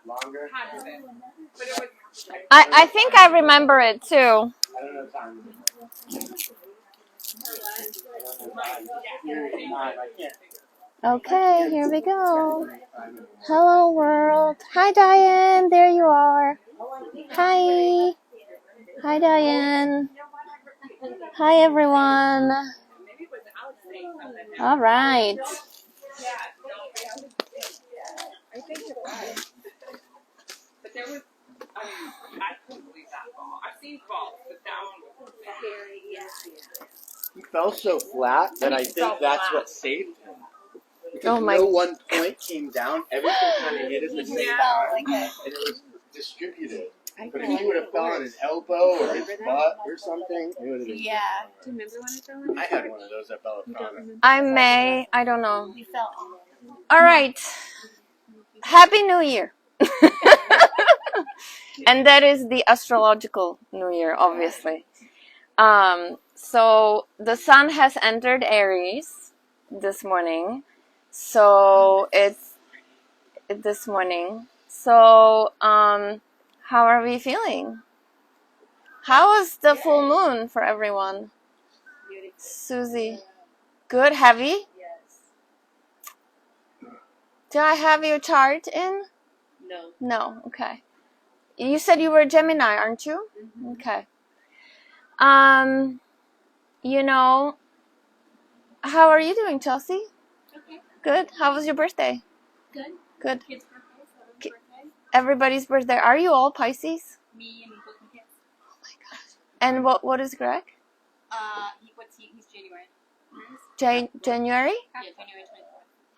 Longer? I think I remember it too. I don't know time. Okay, here we go. Hello world. Hi Diane, there you are. Hi. Hi Diane. Hi everyone. All right. But there was, I couldn't believe that fall. I've seen falls, but that one was scary. He fell so flat that I think that's what saved him. Because Oh my. no one point came down, everything kind of hit at the same time, and it was distributed. But if he would have fell on his elbow or his butt or something, it would have been. Yeah. Do you remember when I fell on? I had one of those at Bellicana. I don't know. You fell on. All right. Happy New Year. And that is the astrological New Year, obviously. So the sun has entered Aries this morning. So it's this morning. So how are we feeling? How was the full moon for everyone? Susie, good, heavy? Yes. Do I have your chart in? No. No, okay. You said you were a Gemini, aren't you? Mm-hmm. Okay. You know, how are you doing, Chelsea? Okay. Good. How was your birthday? Good. Good. Kids' birthday. Birthday. Everybody's birthday. Are you all Pisces? Me and both my kids. Oh my gosh. And what is Greg? He's January. January? Yeah, January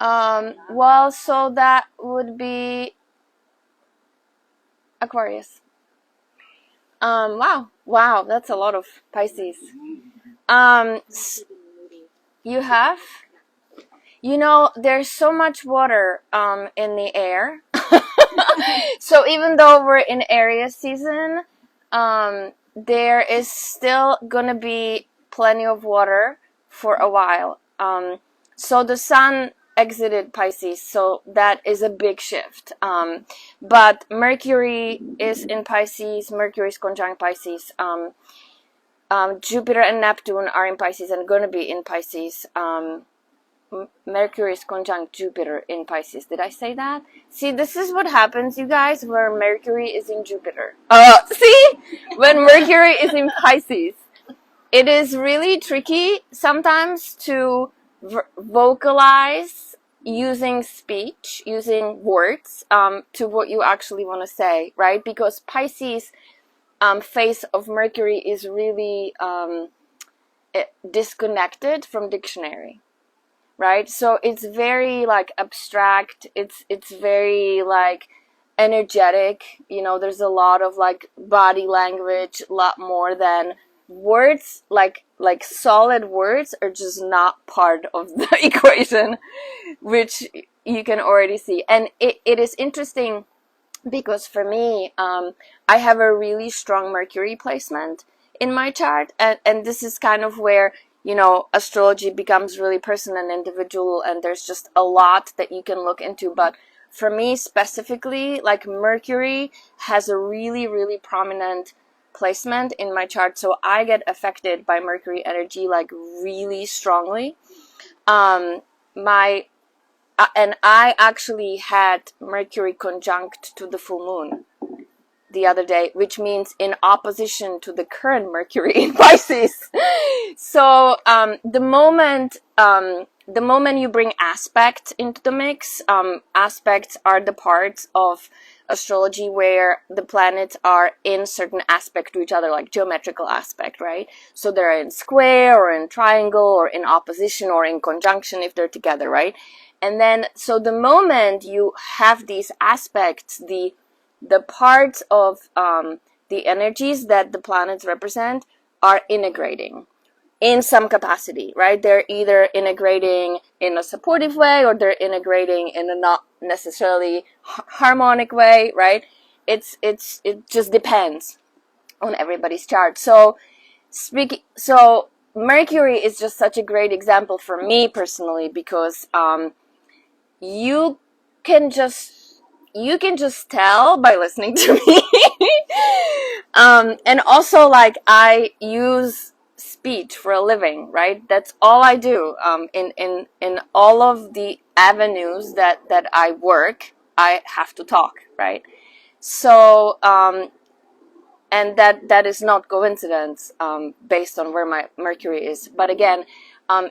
24th. Well, so that would be Aquarius. Wow, that's a lot of Pisces. You have? You know, there's so much water in the air. So even though we're in Aries season, there is still gonna be plenty of water for a while. So the sun exited Pisces, so that is a big shift. But Mercury is in Pisces. Mercury is conjunct Pisces. Jupiter and Neptune are in Pisces and going to be in Pisces. Mercury is conjunct Jupiter in Pisces. Did I say that? See, this is what happens, you guys, where Mercury is in Jupiter. See? When Mercury is in Pisces. It is really tricky sometimes to vocalize using speech, using words, to what you actually want to say, right? Because Pisces phase of Mercury is really disconnected from dictionary, right? So it's very like abstract. It's very like energetic. You know, there's a lot of like body language, a lot more than words. Like solid words are just not part of the equation, which you can already see. And it is interesting because for me, I have a really strong Mercury placement in my chart, and this is kind of where, you know, astrology becomes really personal and individual, and there's just a lot that you can look into. But for me specifically, like Mercury has a really, really prominent placement in my chart, so I get affected by Mercury energy like really strongly. And I actually had Mercury conjunct to the full moon the other day, which means in opposition to the current Mercury in Pisces. So the moment you bring aspects into the mix, aspects are the parts of astrology where the planets are in certain aspect to each other, like geometrical aspect, right? So they're in square or in triangle or in opposition or in conjunction if they're together, right? And then, so the moment you have these aspects, the parts of the energies that the planets represent are integrating in some capacity, right? They're either integrating in a supportive way or they're integrating in a not necessarily harmonic way, right? It just depends on everybody's chart. So Mercury is just such a great example for me personally because you can just you can just tell by listening to me. And also, like, I use speech for a living, right? That's all I do. In all of the avenues that I work, I have to talk, right? So, and that is not coincidence, based on where my Mercury is. But again,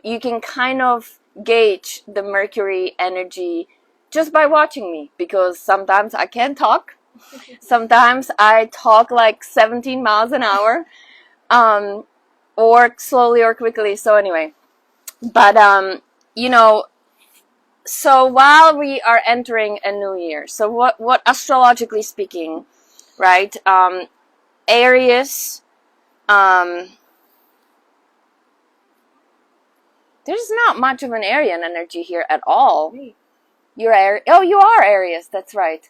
you can kind of gauge the Mercury energy just by watching me, because sometimes I can't talk. Sometimes I talk like 17 miles an hour, or slowly or quickly. So anyway, but you know, so while we are entering a new year, so what astrologically speaking, right? Aries, um, there's not much of an Arian energy here at all. You're Oh, you are Aries. That's right.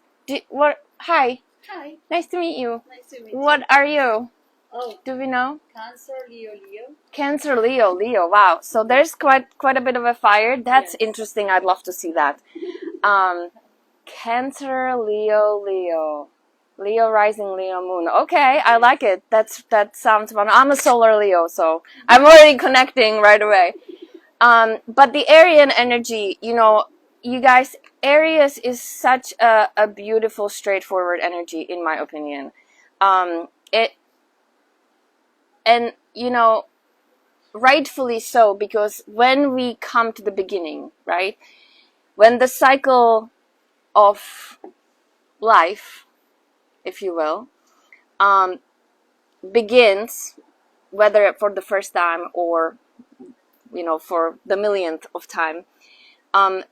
What? Hi. Hi. Nice to meet you. Nice to meet you. What are you? Oh, Do we know? Cancer, Leo, Leo. Cancer, Leo. Wow. So there's quite a bit of a fire. That's interesting. I'd love to see that. Cancer, Leo. Leo rising, Leo moon. Okay, I like it. That sounds fun. I'm a solar Leo, so I'm already connecting right away. But the Aryan energy, you guys, Aries is such a beautiful, straightforward energy, in my opinion. And rightfully so, because when we come to the beginning, right, when the cycle of life, if you will, begins, whether for the first time or for the millionth of time,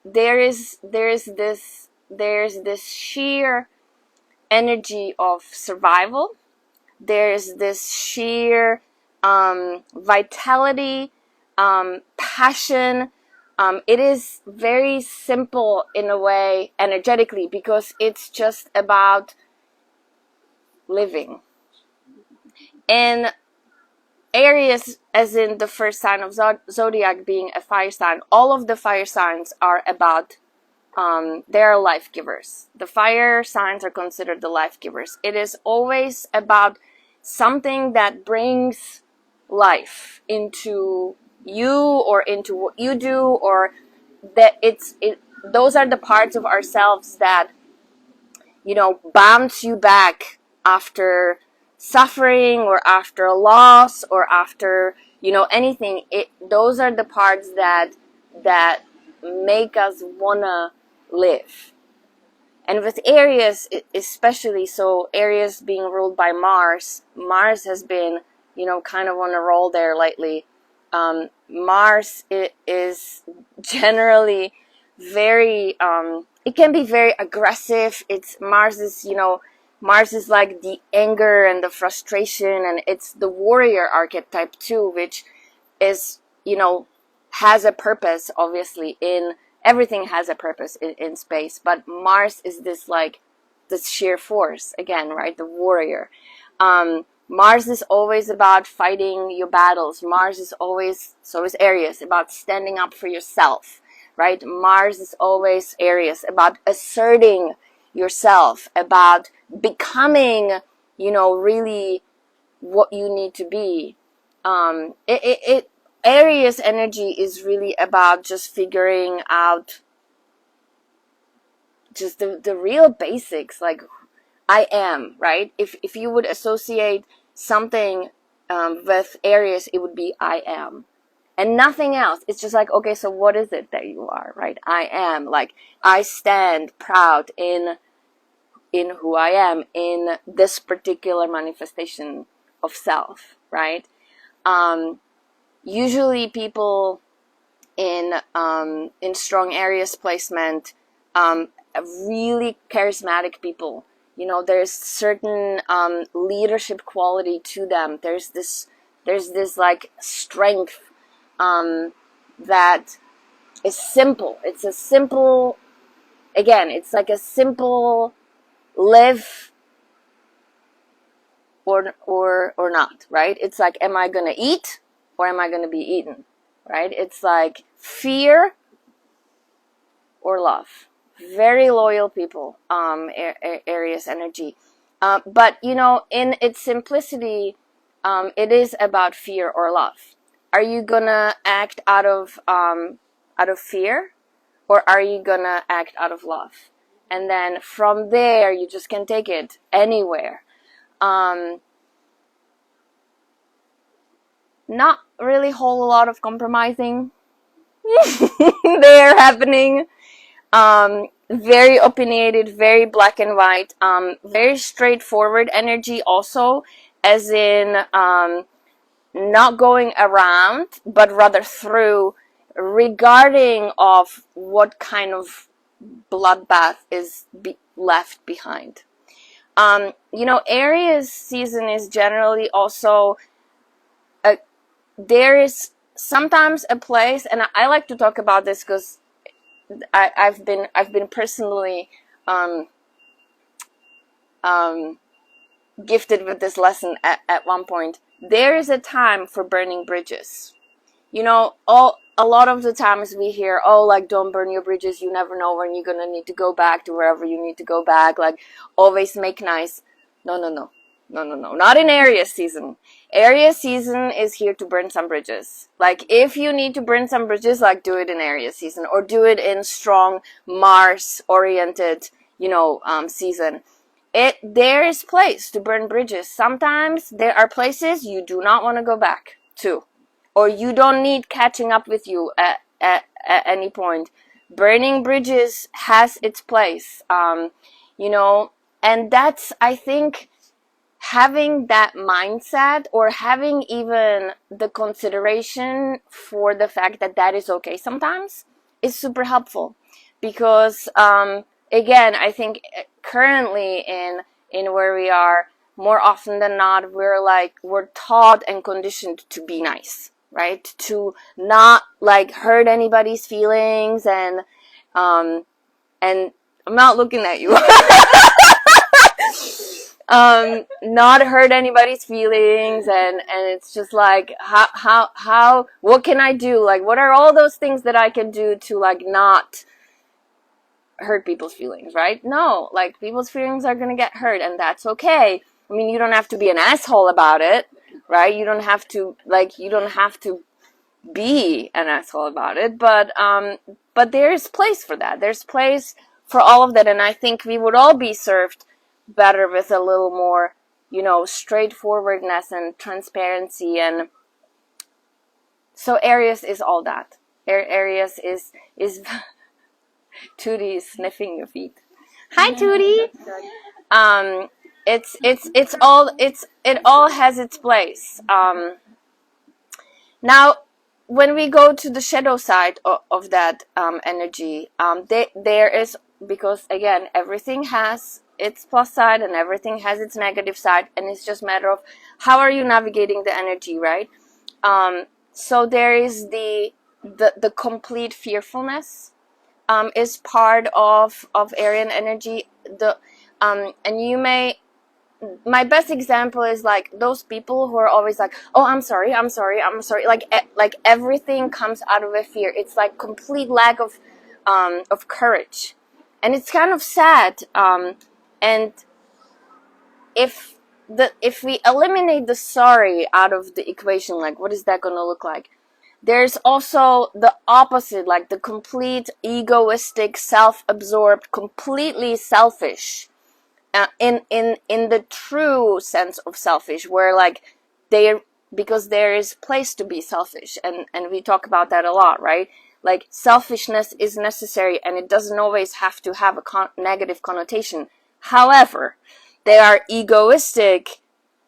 there's this sheer energy of survival. There's this sheer vitality, passion. It is very simple in a way, energetically, because it's just about living. And Aries, as in the first sign of zodiac, being a fire sign, all of the fire signs are about, they are life givers. The fire signs are considered the life givers. It is always about something that brings life into you or into what you do, or that those are the parts of ourselves that bounce you back after suffering or after a loss or after anything. Those are the parts that make us wanna live. And with Aries especially, so Aries being ruled by Mars has been kind of on a roll there lately. Mars is generally very it can be very aggressive. Mars is like the anger and the frustration, and it's the warrior archetype too, which is has a purpose. Obviously, in everything has a purpose in space, but Mars is this sheer force again, right? The warrior. Mars is always about fighting your battles. Mars is always, so is Aries, about standing up for yourself, right? Mars is always, Aries, about asserting yourself, about becoming, really what you need to be. Aries energy is really about just figuring out just the real basics, like I am, right? If you would associate something with Aries, it would be I am. And nothing else. It's just like, okay, so what is it that you are, right? I am. Like, I stand proud in who I am, in this particular manifestation of self, right? Usually people in strong Aries placement, really charismatic people, there's certain leadership quality to them. There's this like strength that is simple. It's a simple, again, it's like a simple live or not, right? It's like, am I gonna eat or am I gonna be eaten, right? It's like fear or love, very loyal people, Aries energy. But you know, in its simplicity, it is about fear or love. Are you gonna act out of fear, or are you gonna act out of love? And then from there, you just can take it anywhere. Not really whole lot of compromising there happening. Very opinionated, very black and white, very straightforward energy also, as in not going around, but rather through, regarding of what kind of bloodbath is left behind. You know, Aries season is generally also there is sometimes a place, and I like to talk about this because I've been personally gifted with this lesson at one point. There is a time for burning bridges. You know, a lot of the times we hear, oh, like, don't burn your bridges, you never know when you're gonna need to go back to wherever you need to go back, like, always make nice. No, not in Aries season. Aries season is here to burn some bridges. Like, if you need to burn some bridges, like, do it in Aries season, or do it in strong Mars oriented, you know, season. There is place to burn bridges. Sometimes there are places you do not want to go back to, or you don't need catching up with you at any point. Burning bridges has its place, you know, and that's, I think, having that mindset, or having even the consideration for the fact that that is okay sometimes, is super helpful. Because again, I think currently in where we are, more often than not, we're taught and conditioned to be nice, right? To not like hurt anybody's feelings, and I'm not looking at you. Not hurt anybody's feelings, and it's just like, how what can I do? Like, what are all those things that I can do to, like, not hurt people's feelings, right? No, like, people's feelings are gonna get hurt, and that's okay. I mean, you don't have to be an asshole about it, right? You don't have to be an asshole about it, but there's place for that. There's place for all of that, and I think we would all be served better with a little more, you know, straightforwardness and transparency. And so Aries is all that. Aries is Tootie is sniffing your feet. Hi, Tootie. It all has its place. Now, when we go to the shadow side of that energy, there is, because again, everything has its plus side and everything has its negative side, and it's just a matter of how are you navigating the energy, right? So there is the complete fearfulness, is part of Arian energy. And you may, my best example is like those people who are always like, oh, I'm sorry, like everything comes out of a fear. It's like complete lack of courage, and it's kind of sad. And if we eliminate the sorry out of the equation, like, what is that going to look like? There's also the opposite, like the complete egoistic, self-absorbed, completely selfish, in the true sense of selfish, where like because there is place to be selfish, and we talk about that a lot, right? Like, selfishness is necessary, and it doesn't always have to have a negative connotation. However, there are egoistic,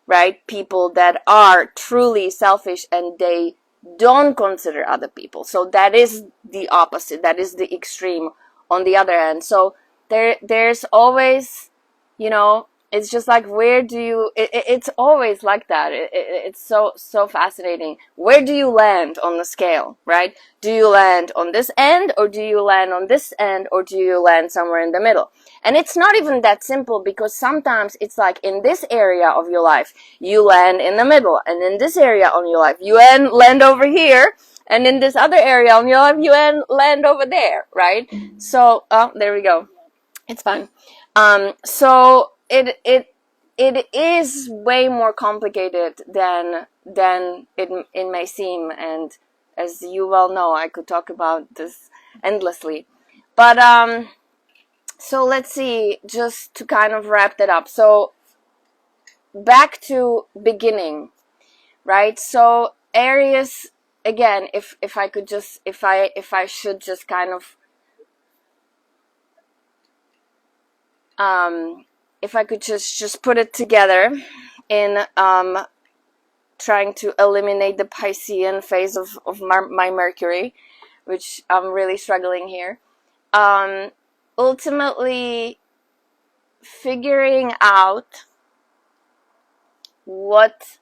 right, people that are truly selfish, and they don't consider other people. So that is the opposite. That is the extreme on the other end. So there's always, you know, it's just like, where do you, it's always like that. It's so fascinating. Where do you land on the scale, right? Do you land on this end, or do you land on this end, or do you land somewhere in the middle? And it's not even that simple, because sometimes it's like, in this area of your life, you land in the middle, and in this area of your life, you land over here, And in this other area, you'll have you land over there, right? So, there we go. It's fine. So it is way more complicated than it may seem, and as you well know, I could talk about this endlessly. But so let's see, just to kind of wrap that up. So back to beginning, right? So Aries, again, if I could just, if I should just kind of, if I could just put it together in trying to eliminate the Piscean phase of my Mercury, which I'm really struggling here. Ultimately, figuring out what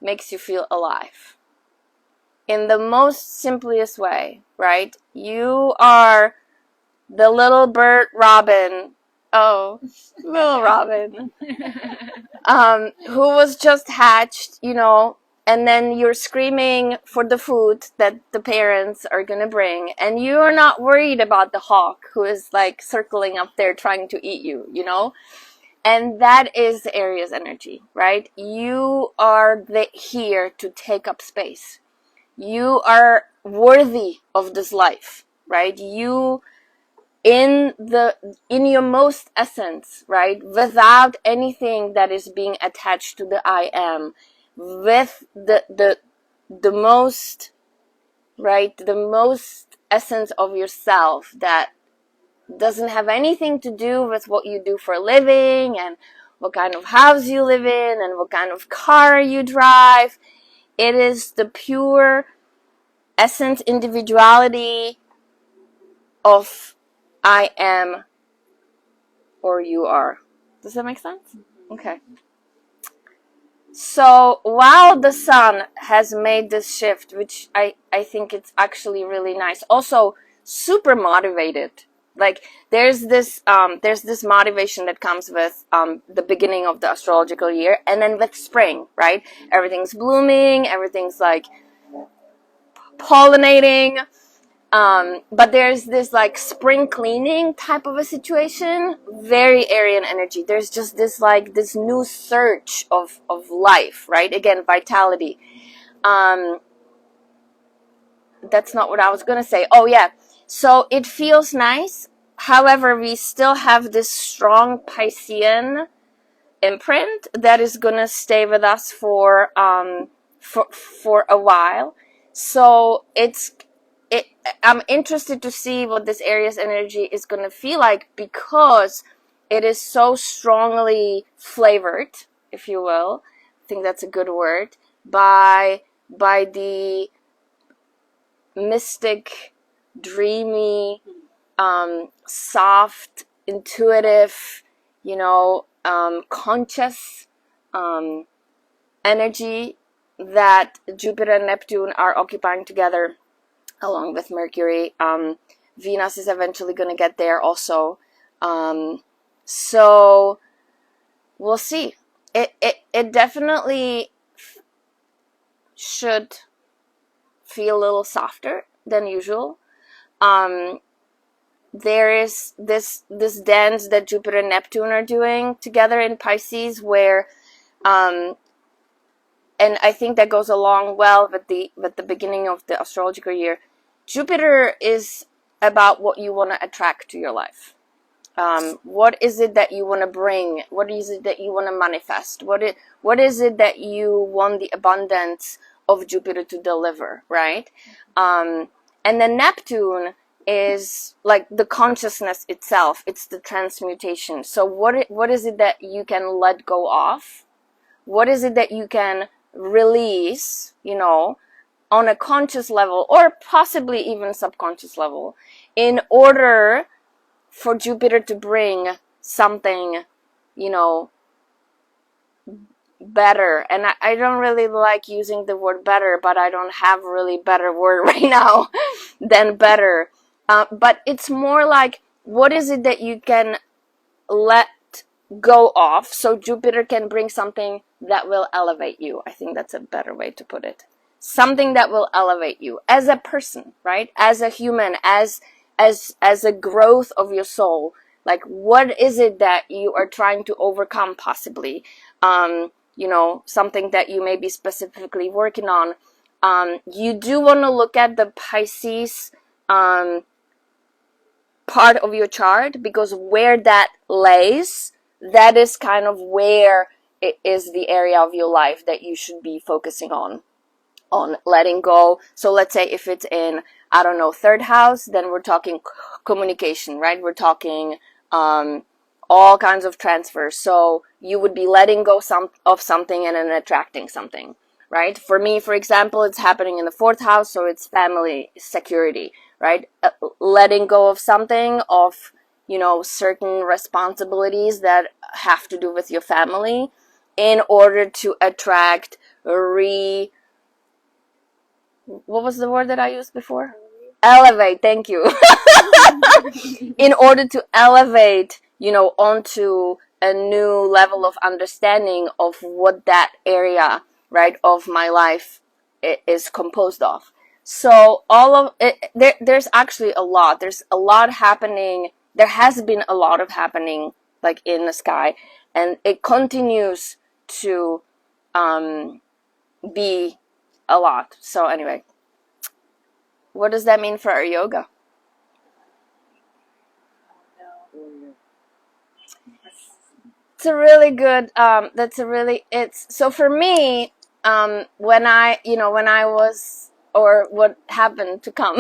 makes you feel alive in the most simplest way, right? You are the little bird robin. Oh, little robin. Who was just hatched, you know, and then you're screaming for the food that the parents are gonna bring, and you're not worried about the hawk who is like circling up there trying to eat you, you know? And that is Aries energy, right? You are here to take up space. You are worthy of this life, right? You, in your most essence, right, without anything that is being attached to the I am, with the most, right, the most essence of yourself that doesn't have anything to do with what you do for a living and what kind of house you live in and what kind of car you drive. It is the pure essence, individuality of I am or you are. Does that make sense? Okay. So while the sun has made this shift, which I think it's actually really nice, also super motivated. Like there's this motivation that comes with the beginning of the astrological year, and then with spring, right? Everything's blooming, everything's like pollinating. But there's this like spring cleaning type of a situation, very Aryan energy. There's just this like this new surge of life, right? Again, vitality. That's not what I was gonna say. Oh yeah, so it feels nice. However, we still have this strong Piscean imprint that is gonna stay with us for a while. So I'm interested to see what this Aries energy is going to feel like, because it is so strongly flavored, if you will. I think that's a good word, by the mystic, dreamy, soft, intuitive, you know, conscious energy that Jupiter and Neptune are occupying together, along with Mercury. Venus is eventually going to get there also. So we'll see. It definitely should feel a little softer than usual. There is this dance that Jupiter and Neptune are doing together in Pisces, where and I think that goes along well with the beginning of the astrological year. Jupiter is about what you want to attract to your life. What is it that you want to bring? What is it that you want to manifest? What is it that you want the abundance of Jupiter to deliver, right? And then Neptune is like the consciousness itself. It's the transmutation. So what is it that you can let go of? What is it that you can release, you know, on a conscious level or possibly even subconscious level, in order for Jupiter to bring something, you know, better? And I don't really like using the word better, but I don't have a really better word right now than better. But it's more like, what is it that you can let go of so Jupiter can bring something that will elevate you? I think that's a better way to put it. something that will elevate you as a person, right? As a human, as a growth of your soul. Like, what is it that you are trying to overcome, possibly? You know, something that you may be specifically working on. You do want to look at the Pisces part of your chart, because where that lays, that is kind of where it is the area of your life that you should be focusing on letting go. So let's say if it's in, I don't know, third house, then we're talking communication, right? We're talking all kinds of transfers. So you would be letting go of something and then attracting something, right? For me, for example, it's happening in the fourth house, so it's family security, right? Letting go of something, of, you know, certain responsibilities that have to do with your family, in order to attract what was the word that I used before? Elevate, thank you. In order to elevate, you know, onto a new level of understanding of what that area, right, of my life is composed of. So all of it, there's actually a lot. There's a lot happening. There has been a lot of happening, like, in the sky, and it continues to be a lot. So anyway, what does that mean for our yoga? It's a really good, so for me, when I was, or what happened to come,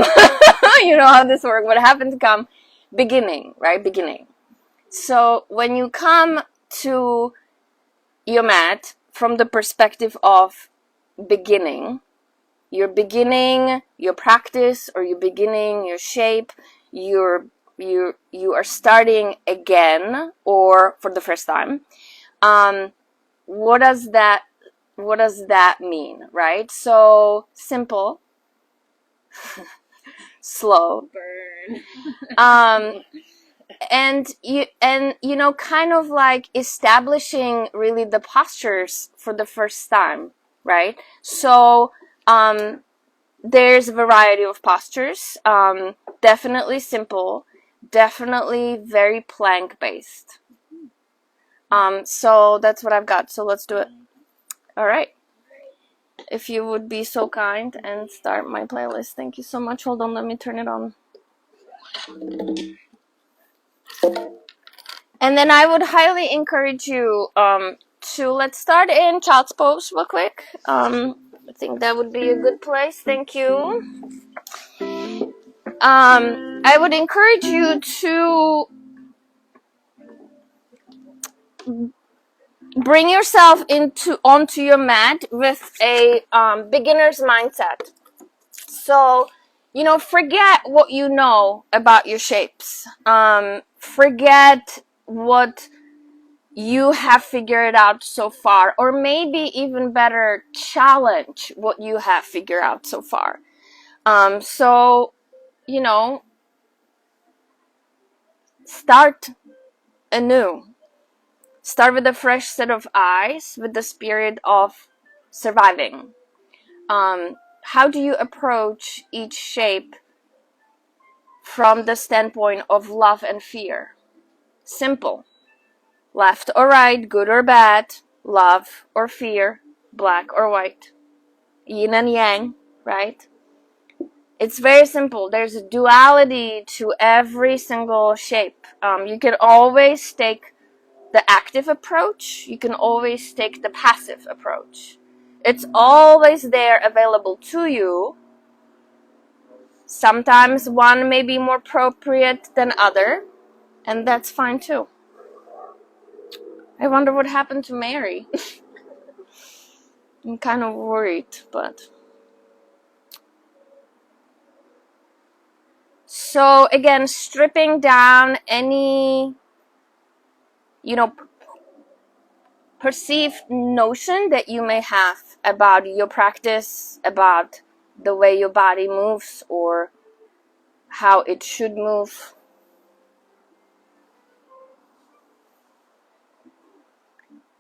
you know how this works, what happened to come, beginning, right? Beginning. So when you come to your mat from the perspective of beginning, you're beginning your practice, or you're beginning your shape, you are starting again, or for the first time. What does that mean, right? So simple, slow, Burn. and you know, kind of like establishing really the postures for the first time, right? So there's a variety of postures. Definitely simple, definitely very plank based. So that's what I've got. So let's do it. All right. If you would be so kind and start my playlist. Thank you so much. Hold on, let me turn it on. And then I would highly encourage you to, let's start in child's pose real quick. I think that would be a good place. Thank you. I would encourage you to bring yourself onto your mat with a beginner's mindset. So, you know, forget what you know about your shapes. Forget what you have figured out so far, or maybe even better, challenge what you have figured out so far. So, you know, start anew. Start with a fresh set of eyes, with the spirit of surviving. How do you approach each shape from the standpoint of love and fear? Simple. Left or right, good or bad, love or fear, black or white, yin and yang, right? It's very simple. There's a duality to every single shape. You can always take the active approach. You can always take the passive approach. It's always there, available to you. Sometimes one may be more appropriate than other, and that's fine too. I wonder what happened to Mary. I'm kind of worried, but... So again, stripping down any, you know, perceived notion that you may have about your practice, about the way your body moves, or how it should move.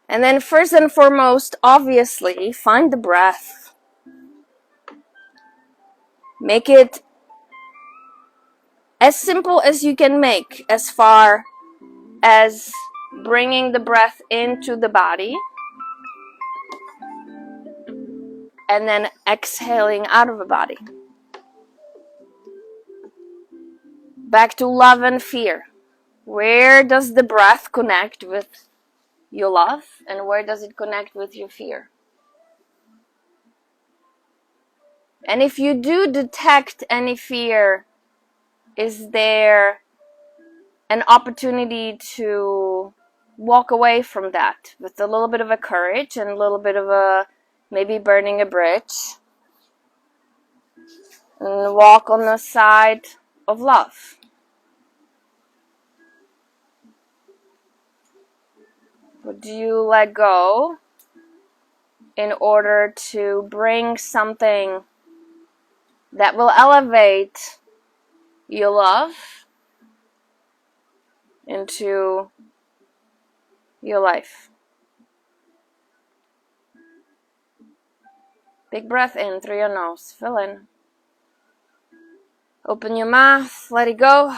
And then first and foremost, obviously, find the breath. Make it as simple as you can make, as far as bringing the breath into the body and then exhaling out of the body. Back to love and fear. Where does the breath connect with your love, and where does it connect with your fear? And if you do detect any fear, is there an opportunity to walk away from that with a little bit of a courage and a little bit of a maybe burning a bridge, and walk on the side of love? Would you let go in order to bring something that will elevate your love into your life? Big breath in through your nose. Fill in. Open your mouth. Let it go.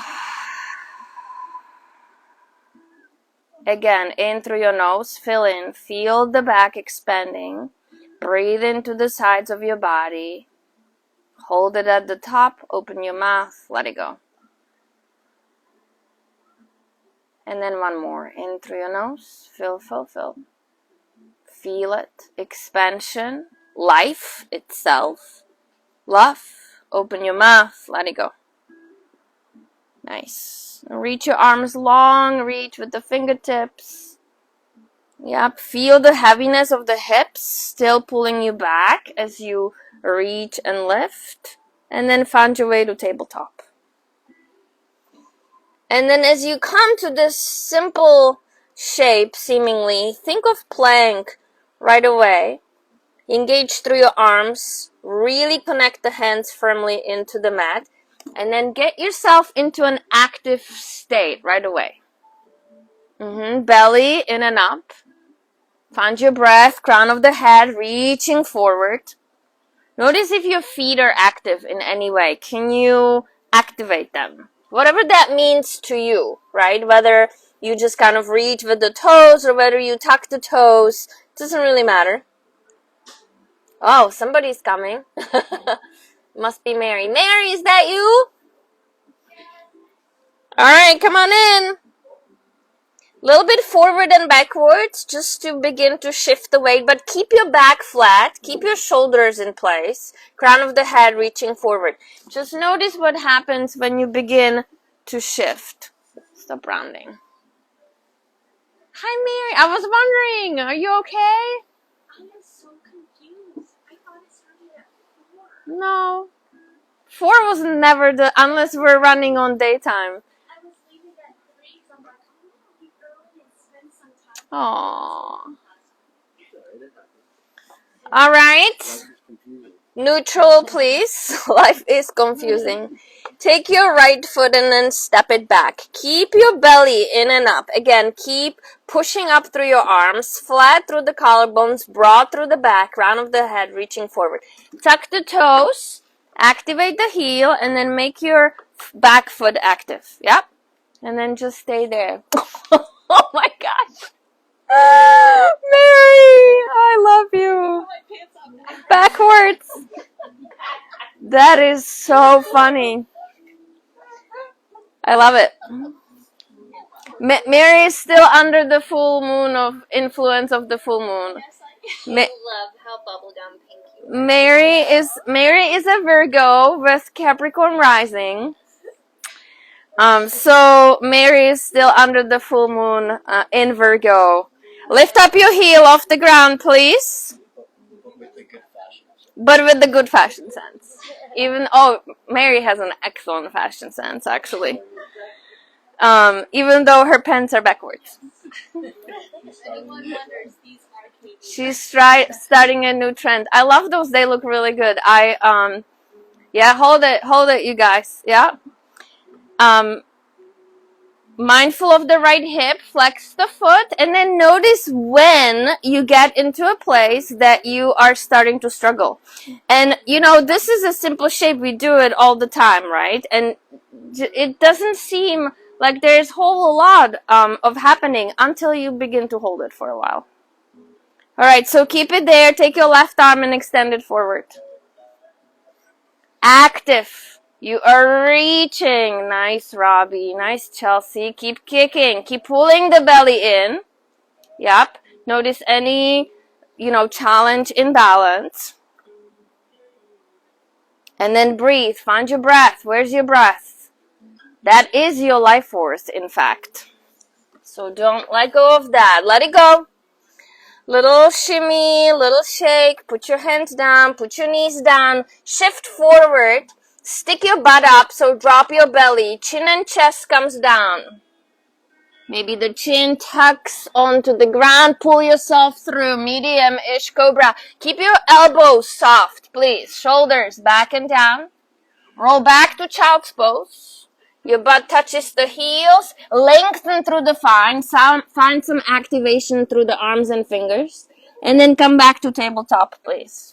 Again, in through your nose. Fill in. Feel the back expanding. Breathe into the sides of your body. Hold it at the top. Open your mouth. Let it go. And then one more. In through your nose. Fill, fill, fill. Feel it. Expansion. Life itself. Love. Open your mouth. Let it go. Nice. Reach your arms long. Reach with the fingertips. Yep. Feel the heaviness of the hips still pulling you back as you reach and lift. And then find your way to tabletop. And then as you come to this simple shape, seemingly, think of plank right away. Engage through your arms. Really connect the hands firmly into the mat. And then get yourself into an active state right away. Belly in and up. Find your breath. Crown of the head reaching forward. Notice if your feet are active in any way. Can you activate them? Whatever that means to you, right? Whether you just kind of reach with the toes or whether you tuck the toes. Doesn't really matter. Oh, somebody's coming. Must be Mary. Mary, is that you? Alright, come on in. A little bit forward and backwards just to begin to shift the weight, but keep your back flat. Keep your shoulders in place. Crown of the head reaching forward. Just notice what happens when you begin to shift. Stop rounding. Hi, Mary. I was wondering, are you okay? I am so confused. I thought it started at 4. No. 4 was never unless we're running on daytime. I was leaving at 3, so I'm like, I'll be early and spend some time. Aww. All right. Neutral, please. Life is confusing. Take your right foot and then step it back. Keep your belly in and up. Again, keep pushing up through your arms, flat through the collarbones, broad through the back, crown of the head reaching forward. Tuck the toes, activate the heel, and then make your back foot active. Yep. And then just stay there. Oh my gosh. Mary, I love you. Backwards. That is so funny. I love it. Mary is still under the full moon of influence of the full moon. I love how bubblegum pink you are. Mary is a Virgo with Capricorn rising. So Mary is still under the full moon in Virgo. Lift up your heel off the ground, please. But with the good fashion sense. Mary has an excellent fashion sense, actually. Even though her pants are backwards. She's starting a new trend. I love those. They look really good. Yeah, hold it, you guys. Yeah. Mindful of the right hip, flex the foot, and then notice when you get into a place that you are starting to struggle. And you know, this is a simple shape, we do it all the time, right? And it doesn't seem like there's a whole lot of happening until you begin to hold it for a while. Alright, so keep it there, take your left arm and extend it forward. Active. You are reaching. Nice, Robbie. Nice, Chelsea. Keep kicking. Keep pulling the belly in. Yep. Notice any, challenge in balance. And then breathe. Find your breath. Where's your breath? That is your life force, in fact. So don't let go of that. Let it go. Little shimmy, little shake. Put your hands down. Put your knees down. Shift forward. Stick your butt up, so drop your belly. Chin and chest comes down. Maybe the chin tucks onto the ground. Pull yourself through. Medium-ish cobra. Keep your elbows soft, please. Shoulders back and down. Roll back to child's pose. Your butt touches the heels. Lengthen through the find some activation through the arms and fingers. And then come back to tabletop, please.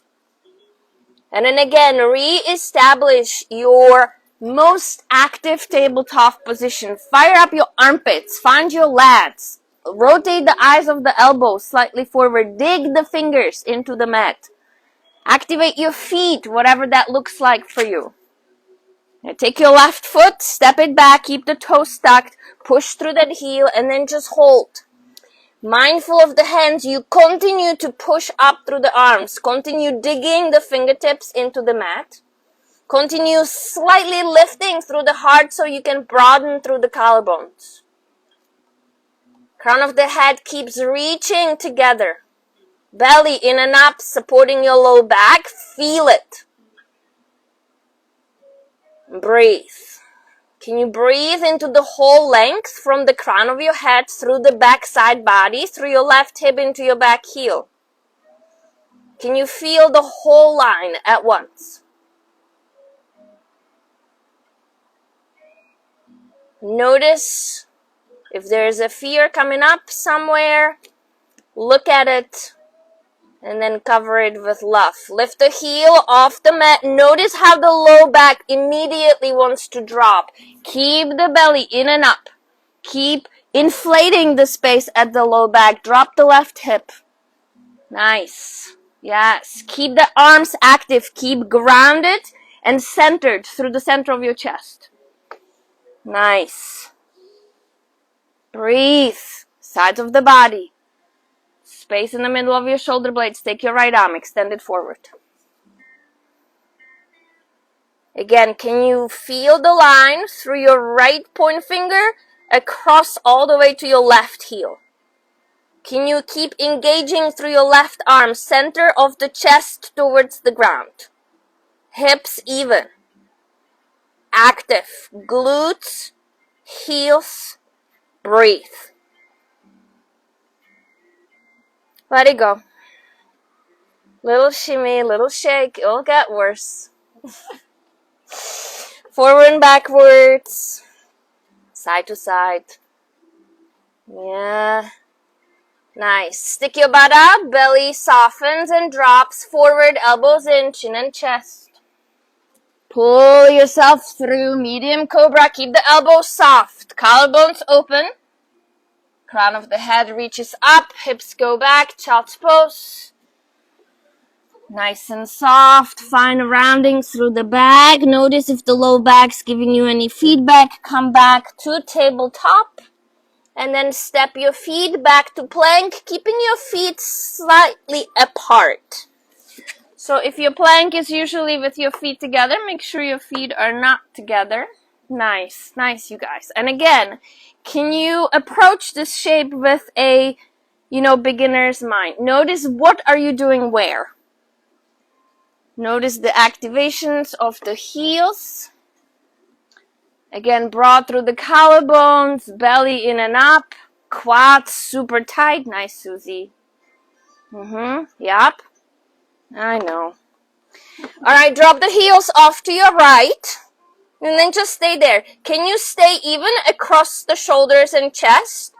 And then again, re-establish your most active tabletop position. Fire up your armpits. Find your lats. Rotate the eyes of the elbows slightly forward. Dig the fingers into the mat. Activate your feet, whatever that looks like for you. Now take your left foot, step it back, keep the toes tucked, push through that heel, and then just hold. Mindful of the hands, you continue to push up through the arms. Continue digging the fingertips into the mat. Continue slightly lifting through the heart so you can broaden through the collarbones. Crown of the head keeps reaching together. Belly in and up, supporting your low back. Feel it. Breathe. Can you breathe into the whole length from the crown of your head through the back side body, through your left hip into your back heel? Can you feel the whole line at once? Notice if there's a fear coming up somewhere, look at it, and then cover it with love. Lift the heel off the mat. Notice how the low back immediately wants to drop. Keep the belly in and up. Keep inflating the space at the low back. Drop the left hip. Nice. Yes. Keep the arms active. Keep grounded and centered through the center of your chest. Nice. Breathe. Sides of the body. Space in the middle of your shoulder blades. Take your right arm, extend it forward. Again, can you feel the line through your right point finger across all the way to your left heel? Can you keep engaging through your left arm, center of the chest towards the ground? Hips even. Active. Glutes, heels, breathe. Let it go. Little shimmy, little shake. It'll get worse. Forward and backwards. Side to side. Yeah. Nice. Stick your butt up. Belly softens and drops. Forward, elbows in, chin and chest. Pull yourself through. Medium cobra. Keep the elbows soft. Collarbones open. Crown of the head reaches up. Hips go back. Child's pose. Nice and soft. Find a rounding through the back. Notice if the low back's giving you any feedback. Come back to tabletop. And then step your feet back to plank, keeping your feet slightly apart. So if your plank is usually with your feet together, make sure your feet are not together. Nice, nice, you guys. And again, can you approach this shape with a, beginner's mind? Notice what are you doing where. Notice the activations of the heels. Again, broad through the collarbones, belly in and up, quads super tight. Nice, Susie. Yep. I know. All right, drop the heels off to your right. And then just stay there. Can you stay even across the shoulders and chest?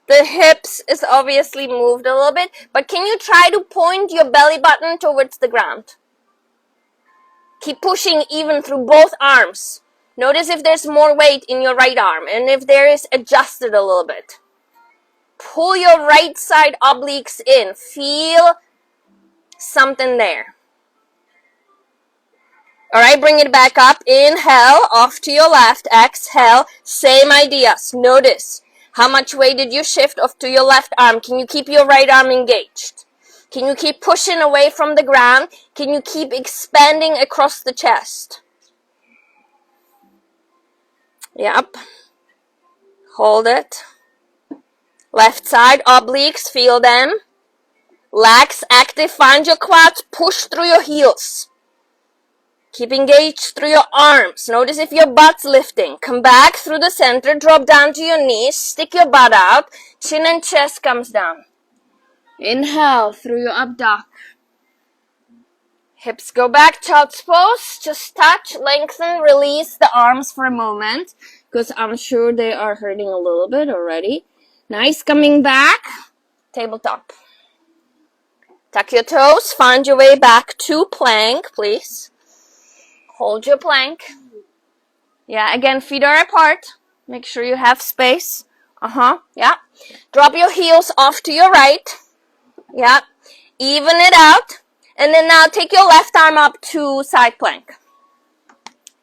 The hips is obviously moved a little bit, but can you try to point your belly button towards the ground? Keep pushing even through both arms. Notice if there's more weight in your right arm, and if there is, adjust it a little bit. Pull your right side obliques in. Feel something there. All right, bring it back up. Inhale, off to your left. Exhale, same ideas. Notice how much weight did you shift off to your left arm. Can you keep your right arm engaged? Can you keep pushing away from the ground? Can you keep expanding across the chest? Yep. Hold it. Left side obliques, feel them. Legs active, find your quads, push through your heels. Keep engaged through your arms. Notice if your butt's lifting. Come back through the center, drop down to your knees, stick your butt out, chin and chest comes down. Inhale through your up dog. Hips go back, child's pose. Just touch, lengthen, release the arms for a moment, because I'm sure they are hurting a little bit already. Nice, coming back. Tabletop. Tuck your toes, find your way back to plank, please. Hold your plank. Yeah, again, feet are apart. Make sure you have space. Yeah. Drop your heels off to your right. Yeah. Even it out. And then now take your left arm up to side plank.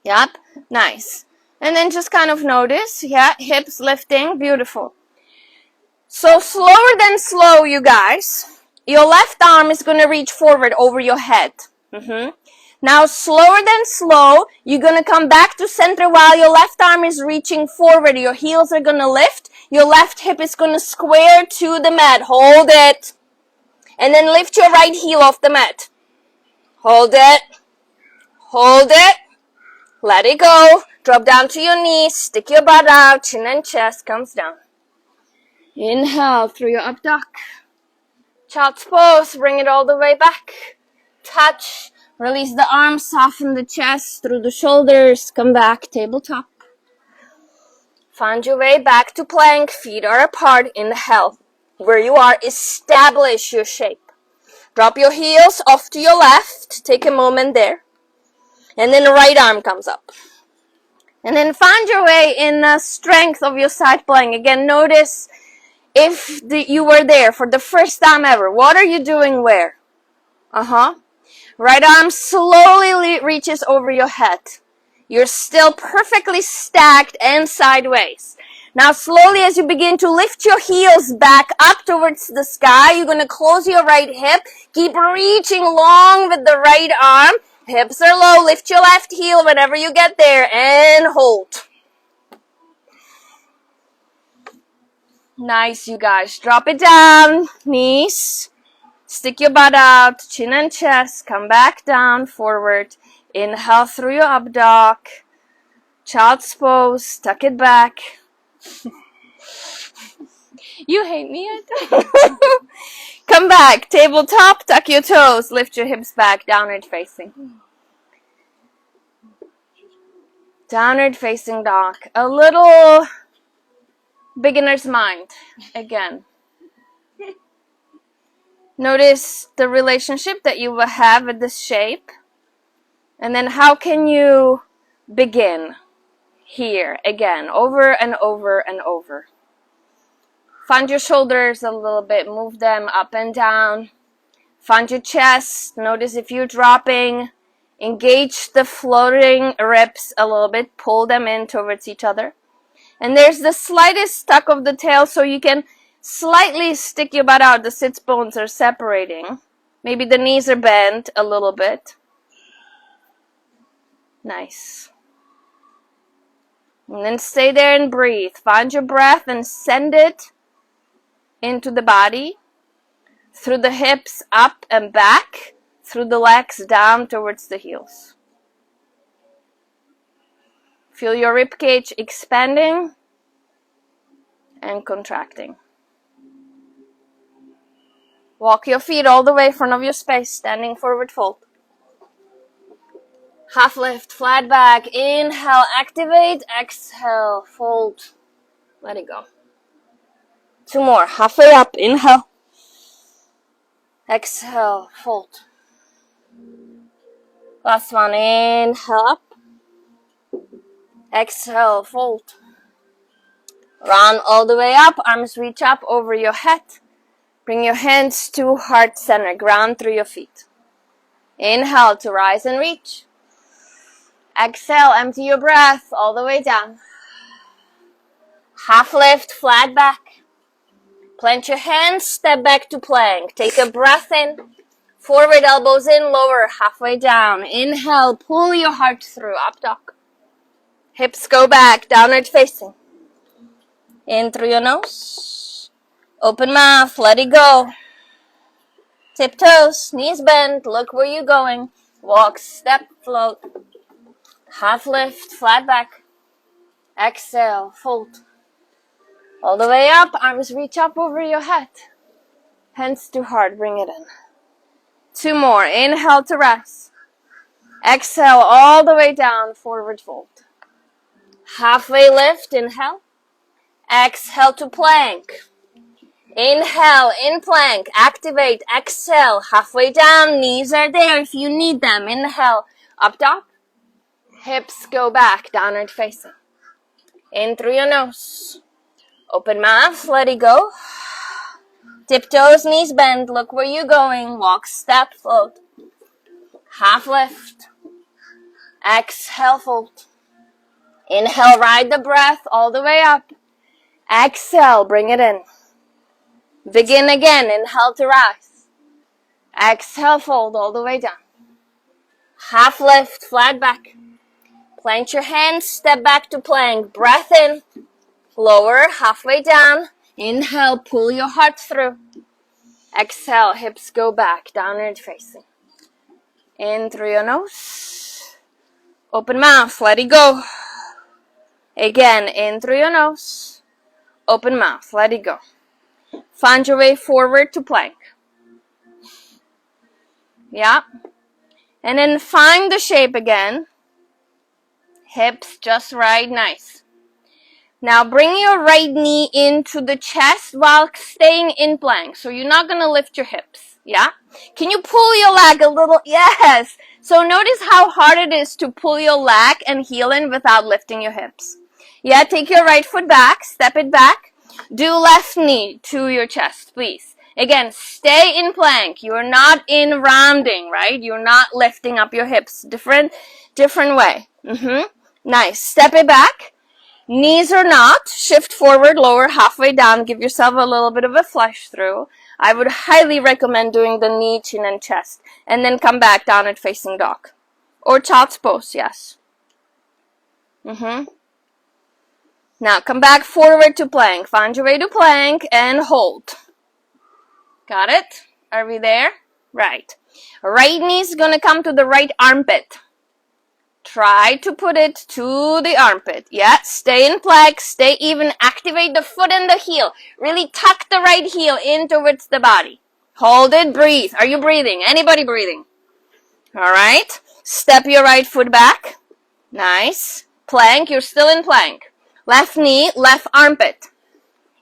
Yep. Nice. And then just kind of notice. Yeah. Hips lifting. Beautiful. So slower than slow, you guys. Your left arm is going to reach forward over your head. Now, slower than slow, you're going to come back to center while your left arm is reaching forward. Your heels are going to lift. Your left hip is going to square to the mat. Hold it. And then lift your right heel off the mat. Hold it. Hold it. Let it go. Drop down to your knees. Stick your butt out. Chin and chest comes down. Inhale through your up dog. Child's pose. Bring it all the way back. Touch. Release the arms. Soften the chest through the shoulders. Come back. Tabletop. Find your way back to plank. Feet are apart. Inhale. Where you are, establish your shape. Drop your heels off to your left. Take a moment there. And then the right arm comes up. And then find your way in the strength of your side plank. Again, notice if you were there for the first time ever. What are you doing where? Right arm slowly reaches over your head. You're still perfectly stacked and sideways. Now slowly as you begin to lift your heels back up towards the sky, you're going to close your right hip. Keep reaching long with the right arm. Hips are low. Lift your left heel whenever you get there and hold. Nice, you guys. Drop it down. Knees. Stick your butt out. Chin and chest. Come back down. Forward. Inhale through your up dog. Child's pose. Tuck it back. You hate me yet? Come back. Tabletop. Tuck your toes. Lift your hips back. Downward facing. Downward facing dog. A little beginner's mind. Again. Notice the relationship that you will have with this shape. And then how can you begin here again, over and over and over. Find your shoulders a little bit, move them up and down. Find your chest, notice if you're dropping. Engage the floating ribs a little bit, pull them in towards each other. And there's the slightest tuck of the tail, so you can slightly stick your butt out. The sits bones are separating. Maybe the knees are bent a little bit. Nice. And then stay there and breathe. Find your breath and send it into the body. Through the hips, up and back. Through the legs, down towards the heels. Feel your ribcage expanding and contracting. Walk your feet all the way in front of your space, standing forward fold. Half lift, flat back. Inhale, activate. Exhale, fold. Let it go. 2 more. Halfway up. Inhale. Exhale, fold. Last one. Inhale up. Exhale, fold. Round all the way up. Arms reach up over your head. Bring your hands to heart center. Ground through your feet. Inhale to rise and reach. Exhale, empty your breath all the way down. Half lift, flat back. Plant your hands, step back to plank. Take a breath in. Forward elbows in, lower, halfway down. Inhale, pull your heart through, up dog. Hips go back, downward facing. In through your nose. Open mouth, let it go. Tiptoes, knees bent, look where you're going. Walk, step, float. Half lift, flat back. Exhale, fold. All the way up, arms reach up over your head. Hands to heart, bring it in. 2 more, inhale to rest. Exhale, all the way down, forward fold. Halfway lift, inhale. Exhale to plank. Inhale, in plank, activate, exhale, halfway down, knees are there if you need them. Inhale, up top. Hips go back, downward facing. In through your nose. Open mouth, let it go. Tiptoes, knees bend, look where you're going. Walk, step, float. Half lift. Exhale, fold. Inhale, ride the breath all the way up. Exhale, bring it in. Begin again, inhale to rise. Exhale, fold all the way down. Half lift, flat back. Plant your hands, step back to plank. Breath in, lower, halfway down. Inhale, pull your heart through. Exhale, hips go back, downward facing. In through your nose. Open mouth, let it go. Again, in through your nose. Open mouth, let it go. Find your way forward to plank. Yeah. And then find the shape again. Hips just right, nice. Now bring your right knee into the chest while staying in plank. So you're not going to lift your hips. Yeah? Can you pull your leg a little? Yes. So notice how hard it is to pull your leg and heel in without lifting your hips. Yeah, take your right foot back, step it back. Do left knee to your chest, please. Again, stay in plank. You're not in rounding, right? You're not lifting up your hips. Different way. Nice. Step it back. Knees or not. Shift forward, lower, halfway down. Give yourself a little bit of a flush through. I would highly recommend doing the knee, chin, and chest. And then come back down at facing dog. Or child's pose, yes. Now come back forward to plank. Find your way to plank and hold. Got it? Are we there? Right. Right knee is going to come to the right armpit. Try to put it to the armpit. Yeah, stay in plank, stay even. Activate the foot and the heel. Really tuck the right heel in towards the body. Hold it, breathe. Are you breathing? Anybody breathing? All right. Step your right foot back. Nice. Plank, you're still in plank. Left knee, left armpit.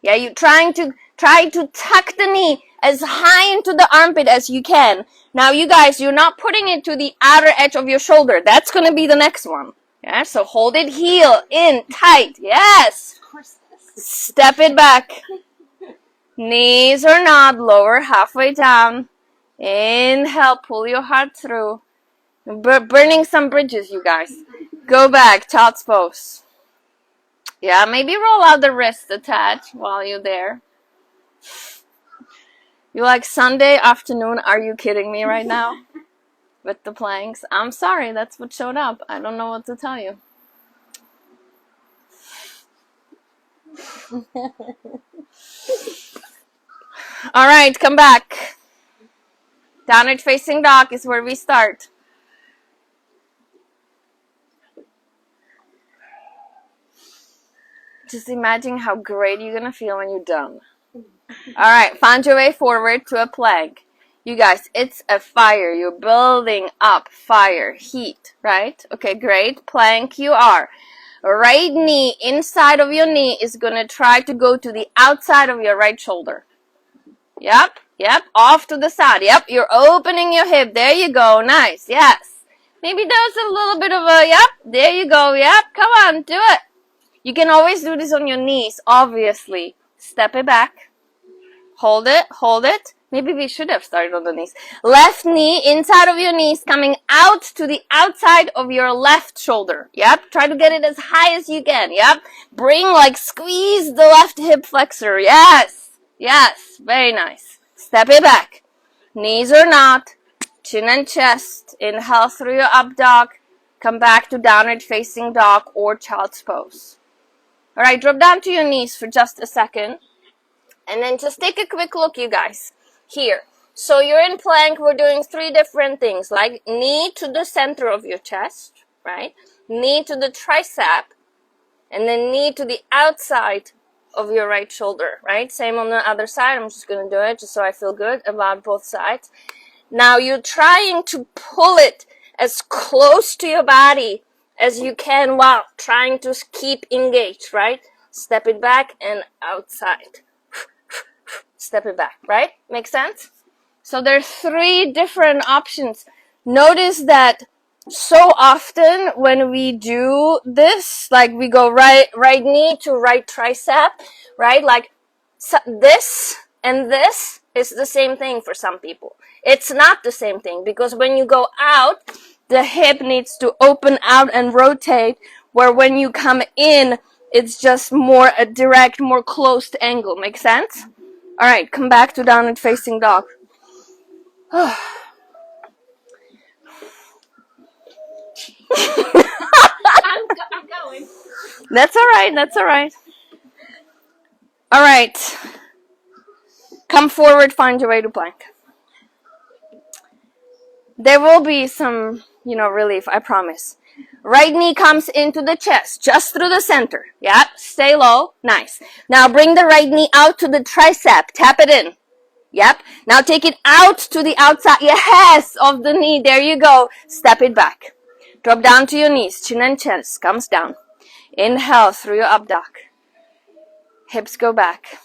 Yeah, you're try to tuck the knee as high into the armpit as you can. Now, you guys, you're not putting it to the outer edge of your shoulder. That's going to be the next one. Yeah, so hold it, heel in, tight. Yes. Step it back. Knees or not, lower, halfway down. Inhale, pull your heart through. Burning some bridges, you guys. Go back, child's pose. Yeah, maybe roll out the wrist attached while you're there. You're like, Sunday afternoon, are you kidding me right now? With the planks. I'm sorry, that's what showed up. I don't know what to tell you. Alright, come back. Downward facing dog is where we start. Just imagine how great you're going to feel when you're done. Alright, find your way forward to a plank. You guys, it's a fire. You're building up fire, heat, right? Okay, great. Plank you are. Right knee inside of your knee is going to try to go to the outside of your right shoulder. Yep, yep, off to the side. Yep, you're opening your hip. There you go. Nice, yes. Maybe there's a little bit of a, yep, there you go. Yep, come on, do it. You can always do this on your knees, obviously. Step it back. Hold it, hold it. Maybe we should have started on the knees. Left knee inside of your knees coming out to the outside of your left shoulder. Yep. Try to get it as high as you can. Yep. Bring, like, squeeze the left hip flexor. Yes. Yes. Very nice. Step it back. Knees or not. Chin and chest. Inhale through your up dog. Come back to downward facing dog or child's pose. All right. Drop down to your knees for just a second. And then just take a quick look, you guys, here. So you're in plank. We're doing 3 different things, like knee to the center of your chest, right? Knee to the tricep, and then knee to the outside of your right shoulder, right? Same on the other side. I'm just going to do it just so I feel good about both sides. Now you're trying to pull it as close to your body as you can while trying to keep engaged, right? Step it back and outside. Step it back, right? Make sense? So there are 3 different options. Notice that so often when we do this, like we go right knee to right tricep, right? Like so this and this is the same thing for some people. It's not the same thing because when you go out, the hip needs to open out and rotate, where when you come in, it's just more a direct, more closed angle. Make sense? All right, come back to downward facing dog. I'm going. That's all right. That's all right. All right. Come forward, find your way to plank. There will be some, relief, I promise. Right knee comes into the chest, just through the center. Yep, stay low. Nice. Now bring the right knee out to the tricep. Tap it in. Yep. Now take it out to the outside, yes, of the knee. There you go. Step it back. Drop down to your knees. Chin and chest comes down. Inhale through your up dog. Hips go back.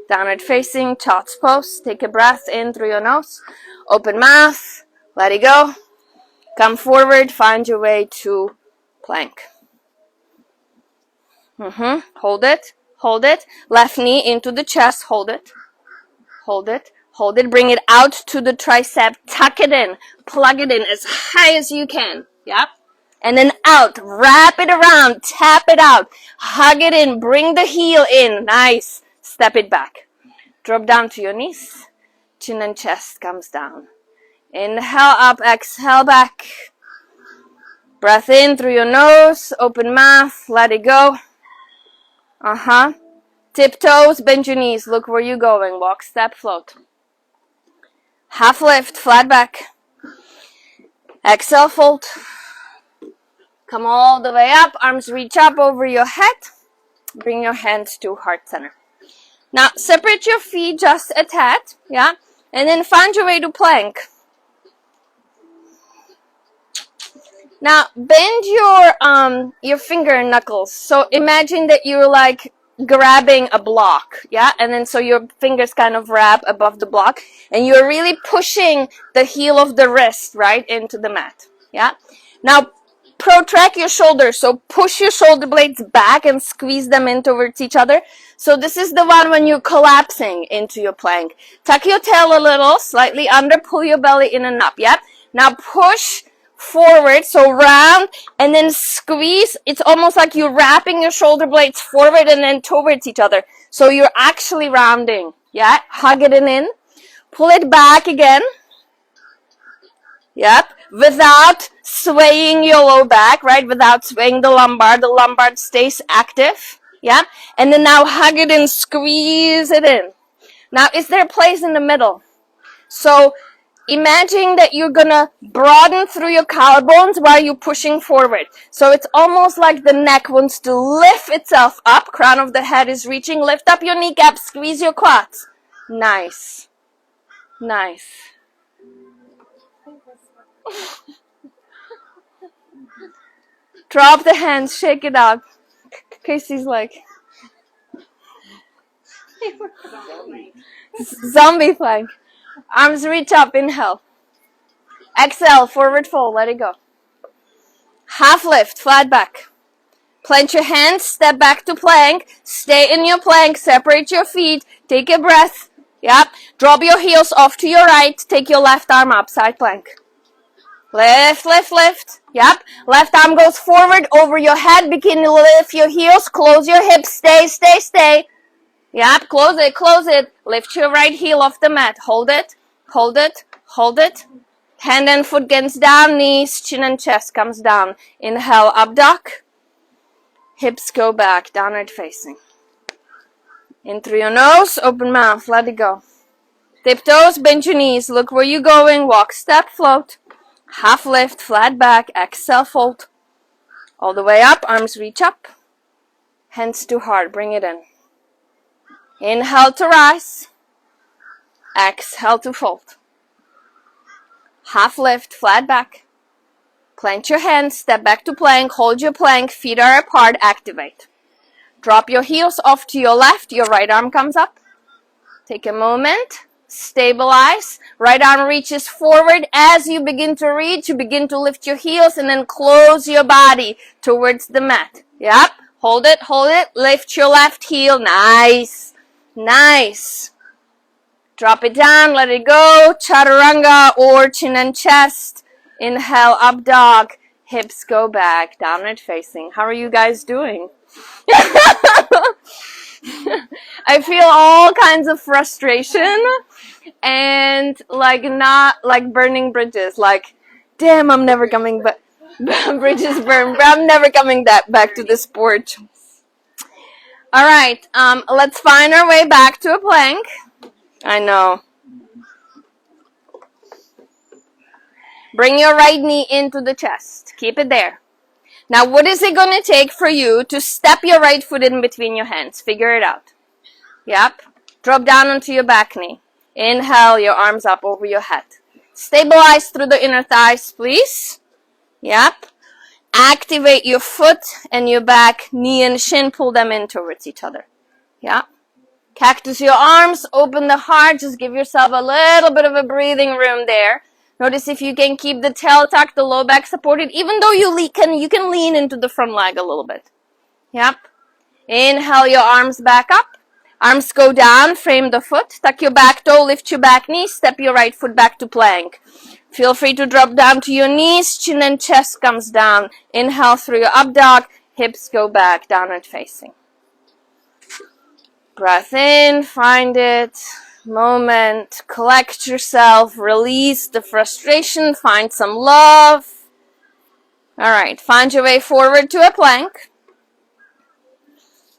Downward facing, child's pose. Take a breath in through your nose. Open mouth. Let it go. Come forward. Find your way to plank. Hold it. Hold it. Left knee into the chest. Hold it. Hold it. Hold it. Bring it out to the tricep. Tuck it in. Plug it in as high as you can. Yep. And then out. Wrap it around. Tap it out. Hug it in. Bring the heel in. Nice. Step it back. Drop down to your knees. Chin and chest comes down. Inhale up. Exhale back. Breath in through your nose. Open mouth. Let it go. Tiptoes, bend your knees. Look where you're going. Walk, step, float. Half lift, flat back. Exhale, fold. Come all the way up. Arms reach up over your head. Bring your hands to heart center. Now, separate your feet just a tad. Yeah? And then find your way to plank. Now, bend your finger knuckles. So imagine that you're like grabbing a block, yeah? And then so your fingers kind of wrap above the block. And you're really pushing the heel of the wrist, right, into the mat, yeah? Now, protract your shoulders. So push your shoulder blades back and squeeze them in towards each other. So this is the one when you're collapsing into your plank. Tuck your tail a little, slightly under, pull your belly in and up, yep? Now push forward, so round, and then squeeze. It's almost like you're wrapping your shoulder blades forward and then towards each other. So you're actually rounding, yeah? Hug it in. Pull it back again. Yep. Without swaying your low back, right? Without swaying the lumbar. The lumbar stays active. Yep. And then now hug it in, squeeze it in. Now, is there a place in the middle? So, imagine that you're gonna broaden through your collarbones while you're pushing forward. So it's almost like the neck wants to lift itself up. Crown of the head is reaching. Lift up your kneecap. Squeeze your quads. Nice. Nice. Drop the hands, shake it up. Casey's like zombie plank. Arms reach up, inhale. Exhale, forward fold, let it go. Half lift, flat back. Plant your hands, step back to plank. Stay in your plank, separate your feet, take a breath. Yep. Drop your heels off to your right, take your left arm up, side plank. Lift, lift, lift. Yep. Left arm goes forward over your head, begin to lift your heels, close your hips, stay, stay, stay. Yep, close it, close it. Lift your right heel off the mat. Hold it, hold it, hold it. Hand and foot gets down, knees, chin and chest comes down. Inhale, up dog. Hips go back, downward facing. In through your nose, open mouth, let it go. Tiptoes, bend your knees, look where you're going, walk, step, float. Half lift, flat back, exhale, fold. All the way up, arms reach up. Hands to heart, bring it in. Inhale to rise. Exhale to fold. Half lift, flat back. Plant your hands, step back to plank, hold your plank, feet are apart, activate. Drop your heels off to your left, your right arm comes up. Take a moment, stabilize. Right arm reaches forward. As you begin to reach, you begin to lift your heels and then close your body towards the mat. Yep, hold it, lift your left heel, nice, nice. Drop it down, let it go, chaturanga or chin and chest. Inhale, up dog, hips go back, downward facing. How are you guys doing? I feel all kinds of frustration and not like burning bridges, like damn, I'm never coming back. Bridges burn, but I'm never coming back to this porch. All right, let's find our way back to a plank. I know. Bring your right knee into the chest. Keep it there. Now, what is it going to take for you to step your right foot in between your hands? Figure it out. Yep. Drop down onto your back knee. Inhale, your arms up over your head. Stabilize through the inner thighs, please. Yep. Activate your foot and your back, knee and shin, pull them in towards each other. Yep. Cactus your arms, open the heart, just give yourself a little bit of a breathing room there. Notice if you can keep the tail tucked, the low back supported, even though you can lean into the front leg a little bit. Yep. Inhale your arms back up. Arms go down, frame the foot, tuck your back toe, lift your back knee, step your right foot back to plank. Feel free to drop down to your knees, chin and chest comes down. Inhale through your up dog, hips go back, downward facing. Breath in, find it, moment, collect yourself, release the frustration, find some love. Alright, find your way forward to a plank.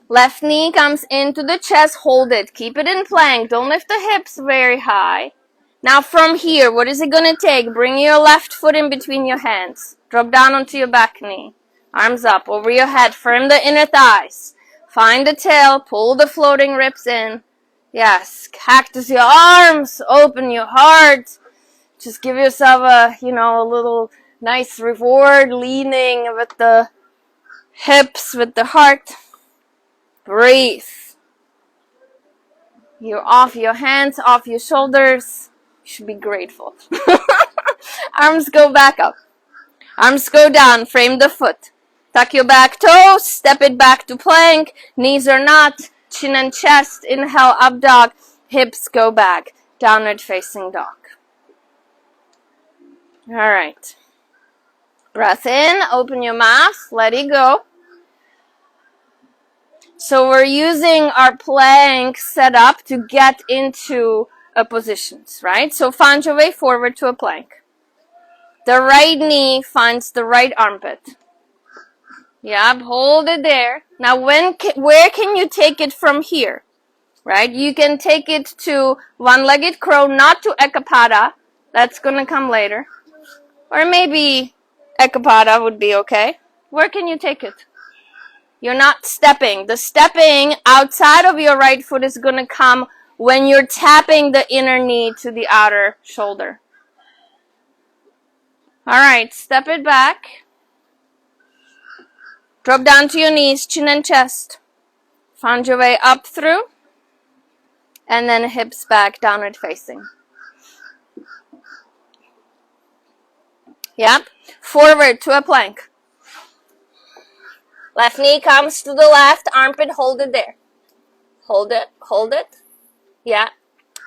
Left knee comes into the chest, hold it, keep it in plank, don't lift the hips very high. Now from here, what is it going to take? Bring your left foot in between your hands. Drop down onto your back knee. Arms up over your head, firm the inner thighs. Find the tail, pull the floating ribs in. Yes, cactus your arms, open your heart. Just give yourself a little nice reward, leaning with the hips, with the heart. Breathe. You're off your hands, off your shoulders. You should be grateful. Arms go back up. Arms go down, frame the foot. Tuck your back toes, step it back to plank. Knees are not, chin and chest. Inhale, up dog. Hips go back, downward facing dog. Alright. Breath in, open your mouth, let it go. So we're using our plank setup to get into a positions, right? So find your way forward to a plank. The right knee finds the right armpit. Yep, hold it there. Now, where can you take it from here? Right? You can take it to one-legged crow, not to ekapada. That's going to come later. Or maybe ekapada would be okay. Where can you take it? You're not stepping. The stepping outside of your right foot is going to come when you're tapping the inner knee to the outer shoulder. Alright, step it back. Drop down to your knees, chin and chest. Find your way up through. And then hips back, downward facing. Yep. Forward to a plank. Left knee comes to the left, armpit, hold it there. Hold it, hold it. Yeah.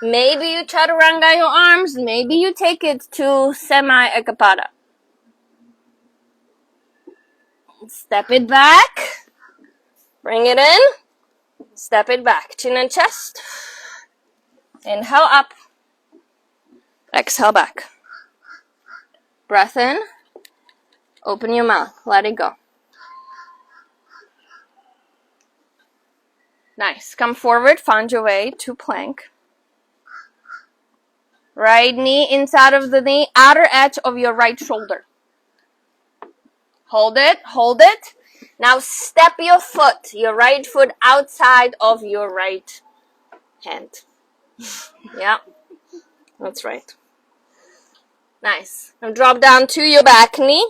Maybe you chaturanga your arms, maybe you take it to semi-ekapada. Step it back. Bring it in. Step it back. Chin and chest. Inhale up. Exhale back. Breath in. Open your mouth. Let it go. Nice. Come forward. Find your way to plank. Right knee inside of the knee. Outer edge of your right shoulder. Hold it. Hold it. Now step your foot, your right foot outside of your right hand. Yeah. That's right. Nice. Now drop down to your back knee.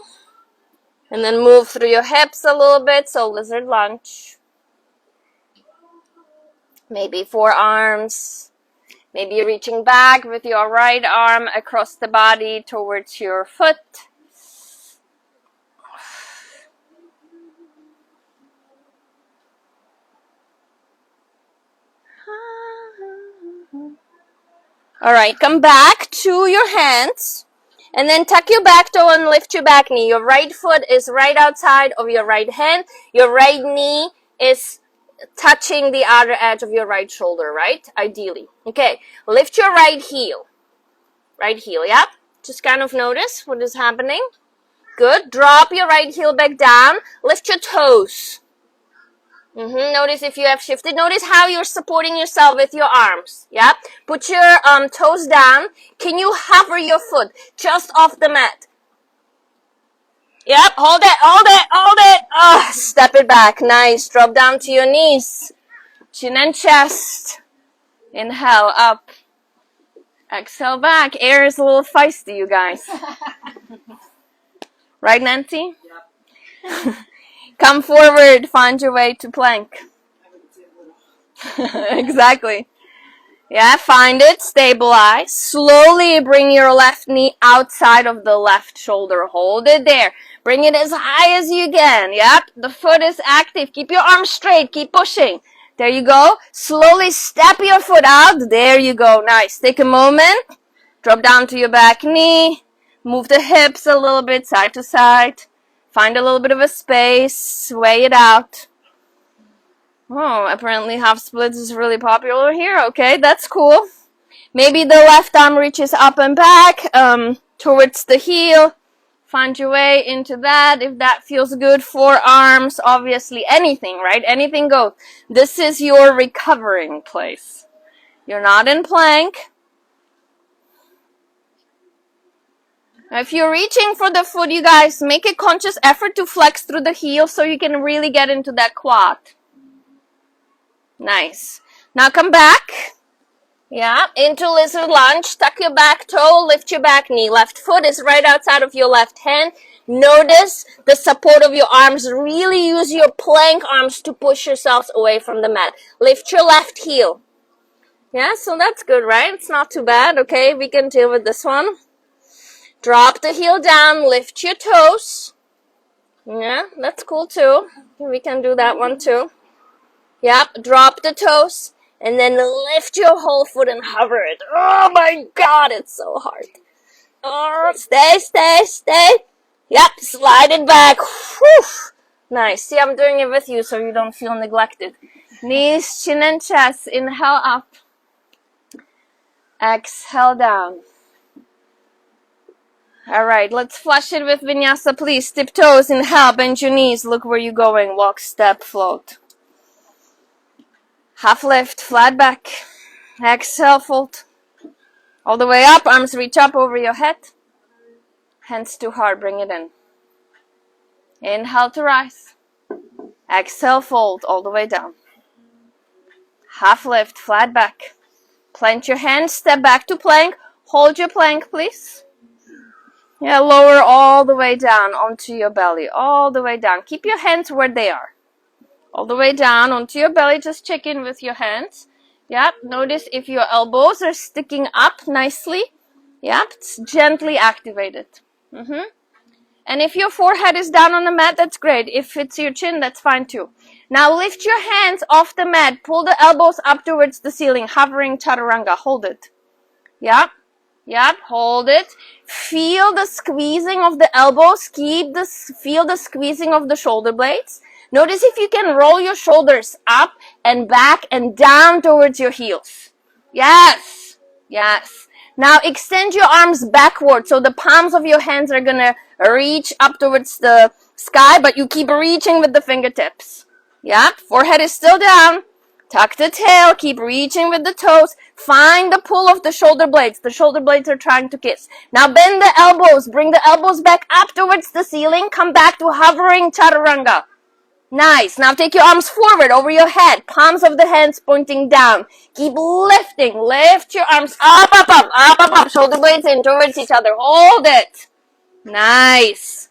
And then move through your hips a little bit. So lizard lunge. Maybe forearms. Maybe you're reaching back with your right arm across the body towards your foot. Alright, come back to your hands. And then tuck your back toe and lift your back knee. Your right foot is right outside of your right hand. Your right knee is touching the outer edge of your right shoulder, right? Ideally. Okay, lift your right heel. Right heel, yep. Just kind of notice what is happening. Good. Drop your right heel back down. Lift your toes. Notice if you have shifted. Notice how you're supporting yourself with your arms. Yep. Put your toes down. Can you hover your foot just off the mat? Yep. Hold it. Hold it. Hold it. Oh, step it back. Nice. Drop down to your knees. Chin and chest. Inhale up. Exhale back. Air is a little feisty, you guys. Right, Nancy? Yep. Come forward. Find your way to plank. Exactly. Yeah, find it. Stabilize. Slowly bring your left knee outside of the left shoulder. Hold it there. Bring it as high as you can. Yep. The foot is active. Keep your arms straight. Keep pushing. There you go. Slowly step your foot out. There you go. Nice. Take a moment. Drop down to your back knee. Move the hips a little bit side to side. Find a little bit of a space. Sway it out. Oh, apparently half splits is really popular here. Okay, that's cool. Maybe the left arm reaches up and back towards the heel. Find your way into that if that feels good. Forearms, obviously anything, right? Anything goes. This is your recovering place. You're not in plank. Now, if you're reaching for the foot, you guys, make a conscious effort to flex through the heel so you can really get into that quad. Nice. Now come back. Yeah, into lizard lunge. Tuck your back toe, lift your back knee. Left foot is right outside of your left hand. Notice the support of your arms. Really use your plank arms to push yourselves away from the mat. Lift your left heel. Yeah, so that's good, right? It's not too bad. Okay, we can deal with this one. Drop the heel down, lift your toes. Yeah, that's cool too. We can do that one too. Yep, drop the toes. And then lift your whole foot and hover it. Oh my god, it's so hard. Oh, stay, stay, stay. Yep, slide it back. Whew. Nice. See, I'm doing it with you so you don't feel neglected. Knees, chin and chest. Inhale up. Exhale down. Alright, let's flush it with Vinyasa, please. Tip toes, inhale, bend your knees. Look where you're going. Walk, step, float. Half lift, flat back. Exhale, fold. All the way up, arms reach up over your head. Hands too hard, bring it in. Inhale to rise. Exhale, fold, all the way down. Half lift, flat back. Plant your hands, step back to plank. Hold your plank, please. Yeah, lower all the way down onto your belly. All the way down. Keep your hands where they are. All the way down onto your belly. Just check in with your hands. Yep. Notice if your elbows are sticking up nicely. Yep. It's gently activated. And if your forehead is down on the mat, that's great. If it's your chin, that's fine too. Now lift your hands off the mat. Pull the elbows up towards the ceiling. Hovering chaturanga. Hold it. Yep. Yep. Hold it. Feel the squeezing of the elbows. Feel the squeezing of the shoulder blades. Notice if you can roll your shoulders up and back and down towards your heels. Yes. Yes. Now extend your arms backward so the palms of your hands are gonna reach up towards the sky, but you keep reaching with the fingertips. Yep. Forehead is still down. Tuck the tail. Keep reaching with the toes. Find the pull of the shoulder blades. The shoulder blades are trying to kiss. Now bend the elbows. Bring the elbows back up towards the ceiling. Come back to hovering chaturanga. Nice. Now take your arms forward over your head. Palms of the hands pointing down. Keep lifting. Lift your arms up, up, up, up, up, up. Shoulder blades in towards each other. Hold it. Nice.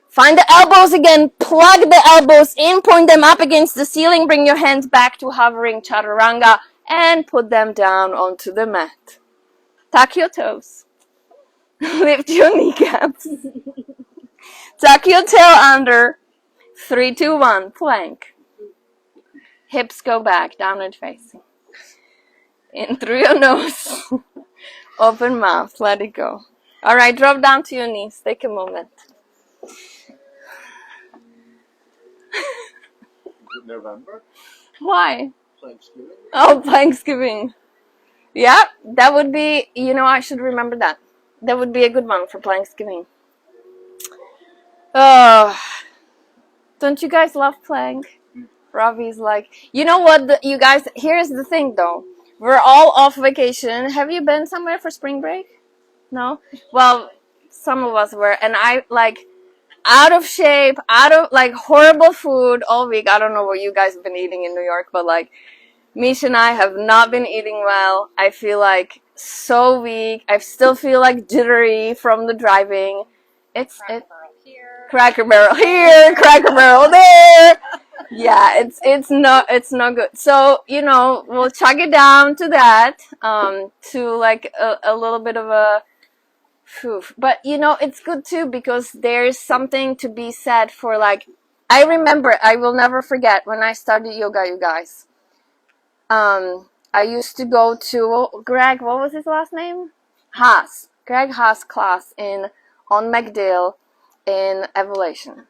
Find the elbows again. Plug the elbows in. Point them up against the ceiling. Bring your hands back to hovering chaturanga. And put them down onto the mat. Tuck your toes. Lift your kneecaps. Tuck your tail under. 3, 2, 1. Plank. Hips go back. Downward facing. In through your nose. Open mouth. Let it go. Alright, drop down to your knees. Take a moment. November? Why? Thanksgiving? Oh, Thanksgiving. Yeah, that would be, I should remember that. That would be a good one for Thanksgiving. Oh, don't you guys love plank? Robbie's like, you know what, you guys, here's the thing though. We're all off vacation. Have you been somewhere for spring break? No? Well, some of us were, and I, out of shape, horrible food all week. I don't know what you guys have been eating in New York, but, Misha and I have not been eating well. I feel so weak. I still feel jittery from the driving. Cracker Barrel here, Cracker Barrel there. Yeah, it's not good. So, we'll chug it down to that, to a little bit of a but it's good too because there's something to be said for I remember, I will never forget when I started yoga, you guys. I used to go to Greg, what was his last name? Haas. Greg Haas class on MacDill in Evolution.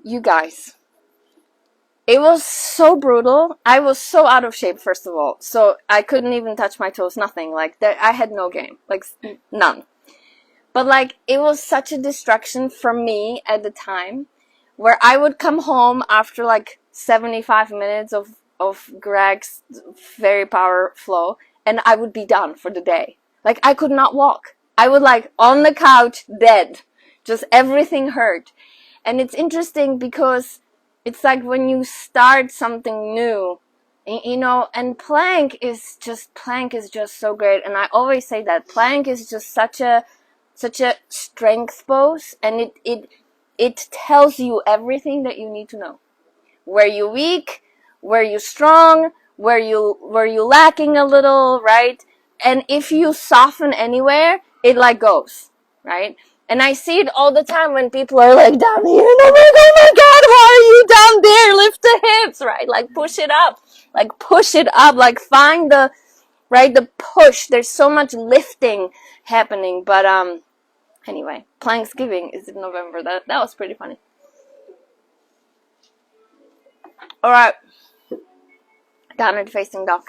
You guys, it was so brutal. I was so out of shape, first of all. So I couldn't even touch my toes, nothing. I had no game. None. But it was such a distraction for me at the time where I would come home after 75 minutes of Greg's very power flow and I would be done for the day. I could not walk. I would on the couch dead. Just everything hurt. And it's interesting because it's when you start something new, and plank is just so great. And I always say that plank is just such a strength pose, and it tells you everything that you need to know. Where you're weak, where you're strong, where you lacking a little, right? And if you soften anywhere, it goes, right? And I see it all the time when people are down here, and I'm oh my God, why are you down there? Lift the hips, right? Push it up, push it up, find the push. There's so much lifting happening, but anyway, Thanksgiving is in November. That was pretty funny. All right, downward facing dog.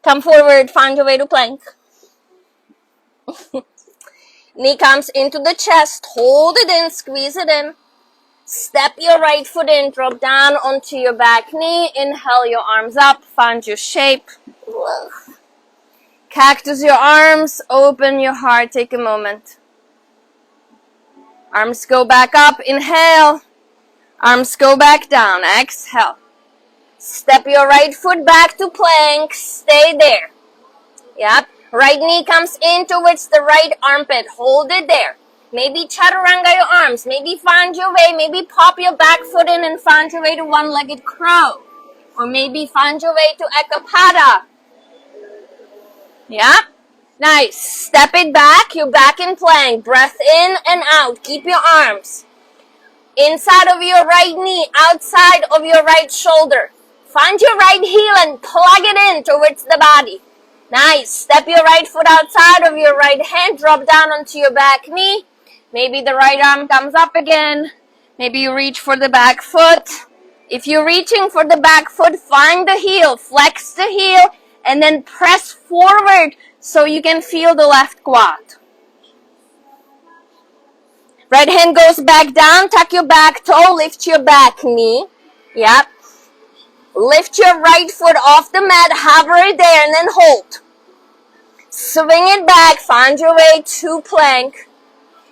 Come forward, find your way to plank. Knee comes into the chest, hold it in, squeeze it in. Step your right foot in, drop down onto your back knee. Inhale your arms up, find your shape. Cactus your arms, open your heart, take a moment. Arms go back up. Inhale. Arms go back down. Exhale. Step your right foot back to plank. Stay there. Yep. Right knee comes in towards the right armpit. Hold it there. Maybe chaturanga your arms. Maybe find your way. Maybe pop your back foot in and find your way to one-legged crow. Or maybe find your way to Ekapada. Yeah. Nice. Step it back. You're back in plank. Breath in and out. Keep your arms inside of your right knee, outside of your right shoulder. Find your right heel and plug it in towards the body. Nice. Step your right foot outside of your right hand. Drop down onto your back knee. Maybe the right arm comes up again. Maybe you reach for the back foot. If you're reaching for the back foot, find the heel. Flex the heel and then press forward so you can feel the left quad. Right hand goes back down. Tuck your back toe. Lift your back knee. Yep. Lift your right foot off the mat. Hover it there and then hold. Swing it back. Find your way to plank.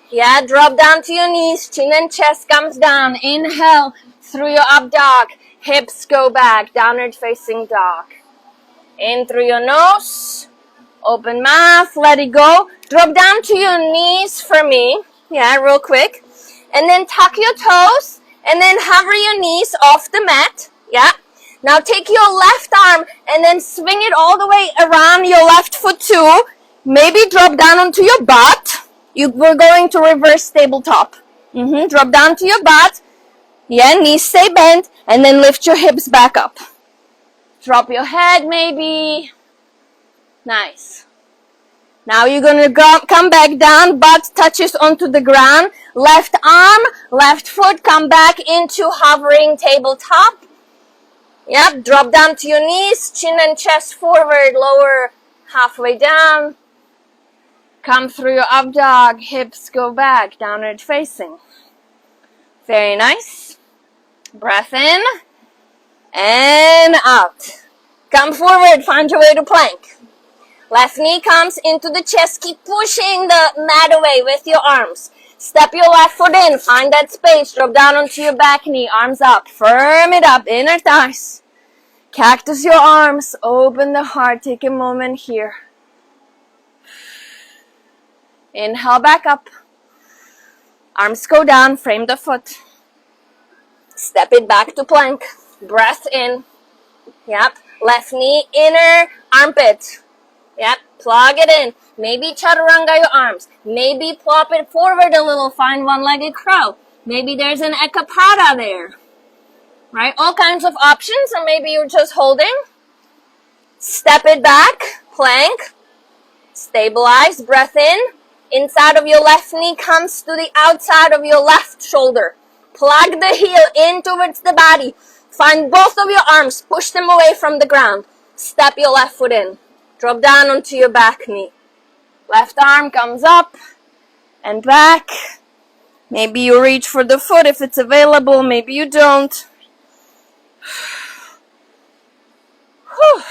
Yeah, drop down to your knees. Chin and chest comes down. Inhale through your up dog. Hips go back. Downward facing dog. In through your nose. Open mouth. Let it go. Drop down to your knees for me. Yeah, real quick. And then tuck your toes. And then hover your knees off the mat. Yeah. Now take your left arm and then swing it all the way around your left foot too. Maybe drop down onto your butt. We're going to reverse tabletop. Drop down to your butt. Yeah, knees stay bent. And then lift your hips back up. Drop your head maybe. Nice. Now you're going to come back down. Butt touches onto the ground. Left arm, left foot, come back into hovering tabletop. Yep, drop down to your knees. Chin and chest forward, lower halfway down. Come through your up dog. Hips go back, downward facing. Very nice. Breath in and out. Come forward, find your way to plank. Left knee comes into the chest. Keep pushing the mat away with your arms. Step your left foot in. Find that space. Drop down onto your back knee. Arms up. Firm it up. Inner thighs. Cactus your arms. Open the heart. Take a moment here. Inhale back up. Arms go down. Frame the foot. Step it back to plank. Breath in. Yep. Left knee, inner armpit. Yep. Plug it in. Maybe chaturanga your arms. Maybe plop it forward a little. Find one-legged crow. Maybe there's an ekapada there. Right? All kinds of options. Or maybe you're just holding. Step it back. Plank. Stabilize. Breath in. Inside of your left knee comes to the outside of your left shoulder. Plug the heel in towards the body. Find both of your arms. Push them away from the ground. Step your left foot in. Drop down onto your back knee. Left arm comes up and back. Maybe you reach for the foot if it's available. Maybe you don't. Whew.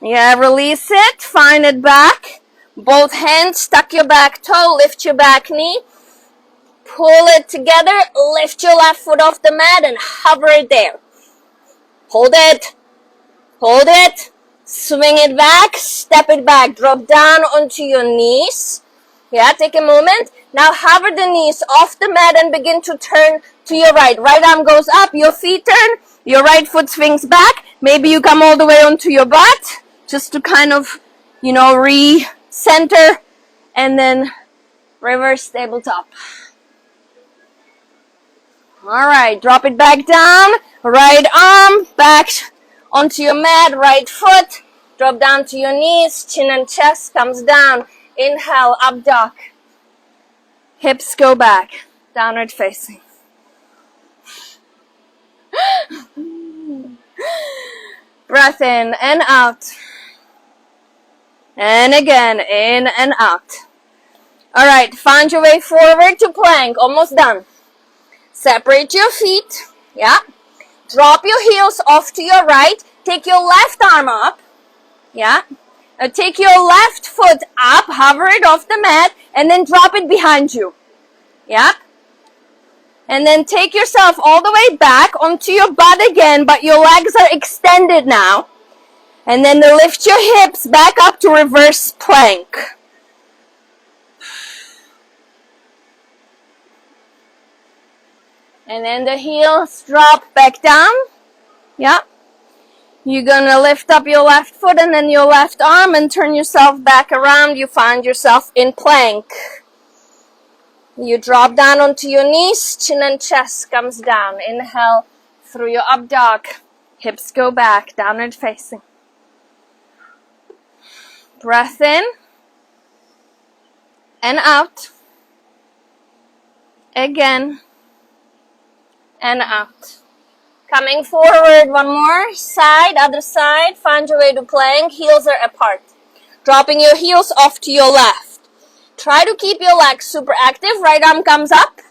Yeah, release it. Find it back. Both hands, tuck your back toe, lift your back knee. Pull it together. Lift your left foot off the mat and hover it there. Hold it. Hold it. Swing it back. Step it back. Drop down onto your knees. Yeah, take a moment. Now hover the knees off the mat and begin to turn to your right. Right arm goes up. Your feet turn. Your right foot swings back. Maybe you come all the way onto your butt. Just to kind of, re-center. And then reverse tabletop. Alright, drop it back down. Right arm back onto your mat. Right foot. Drop down to your knees. Chin and chest comes down. Inhale, up dog. Hips go back. Downward facing. Breath in and out. And again, in and out. Alright, find your way forward to plank. Almost done. Separate your feet. Yeah. Drop your heels off to your right. Take your left arm up. Yeah. Now take your left foot up, hover it off the mat, and then drop it behind you. Yep. And then take yourself all the way back onto your butt again, but your legs are extended now. And then lift your hips back up to reverse plank. And then the heels drop back down. Yep. You're gonna lift up your left foot and then your left arm and turn yourself back around. You find yourself in plank. You drop down onto your knees, chin and chest comes down. Inhale through your up dog. Hips go back, downward facing. Breath in and out. Again and out. Coming forward, one more, side, other side, find your way to plank, heels are apart. Dropping your heels off to your left. Try to keep your legs super active, right arm comes up.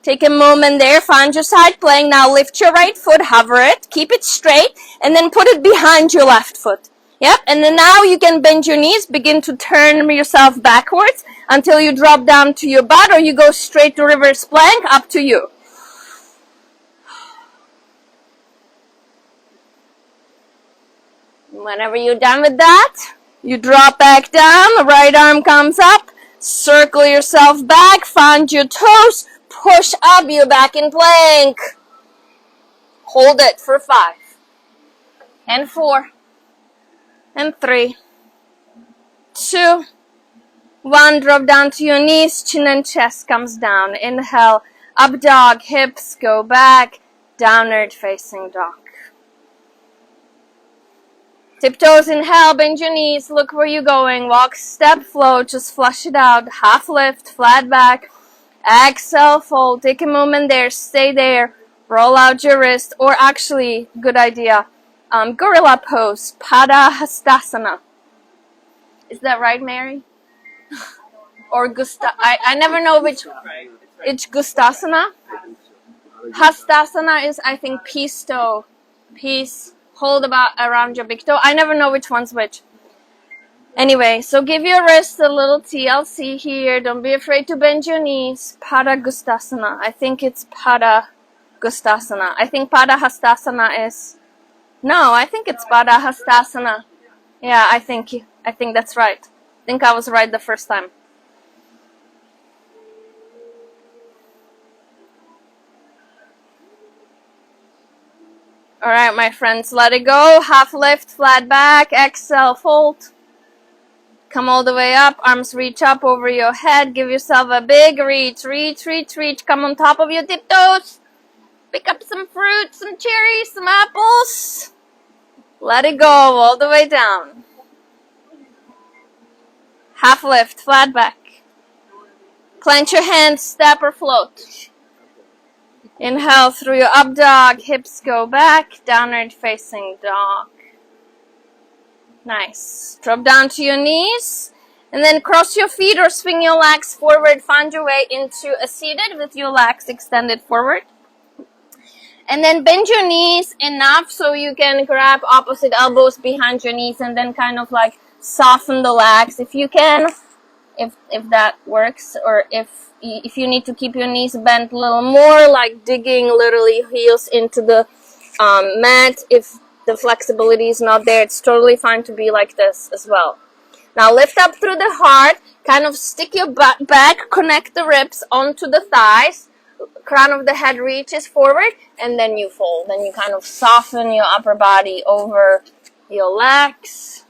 Take a moment there, find your side plank, now lift your right foot, hover it, keep it straight, and then put it behind your left foot. Yep, and then now you can bend your knees, begin to turn yourself backwards until you drop down to your butt or you go straight to reverse plank, up to you. Whenever you're done with that, you drop back down, the right arm comes up, circle yourself back, find your toes, push up, you're back in plank. Hold it for 5, and 4, and 3, 2, 1, drop down to your knees, chin and chest comes down. Inhale, up dog, hips go back, downward facing dog. Tiptoes, inhale, bend your knees, look where you're going, walk, step, flow, just flush it out, half lift, flat back, exhale, fold, take a moment there, stay there, roll out your wrist, or actually, good idea, gorilla pose, Pada Hastasana. Is that right, Mary? Or I never know which, it's Gustasana? Hastasana is, I think, peace toe, peace. Hold around your big toe. I never know which one's which. Anyway, so give your wrists a little TLC here. Don't be afraid to bend your knees. Pada Gustasana. I think it's Pada Gustasana. I think Pada Hastasana is... No, I think it's Pada Hastasana. Yeah, I think that's right. I think I was right the first time. Alright, my friends, let it go. Half lift, flat back, exhale, fold. Come all the way up, arms reach up over your head. Give yourself a big reach, reach. Come on top of your tiptoes. Pick up some fruit, some cherries, some apples. Let it go all the way down. Half lift, flat back. Clench your hands, step or float. Inhale through your up dog, hips go back, downward facing dog. Nice. Drop down to your knees, and then cross your feet or swing your legs forward. Find your way into a seated with your legs extended forward. And then bend your knees enough so you can grab opposite elbows behind your knees and then kind of like soften the legs if you can, if that works, or if you need to keep your knees bent a little more, like digging literally heels into the mat. If the flexibility is not there, it's totally fine to be like this as well. Now lift up through the heart, kind of stick your butt back, connect the ribs onto the thighs, crown of the head reaches forward, and then you fold. Then you kind of soften your upper body over your legs.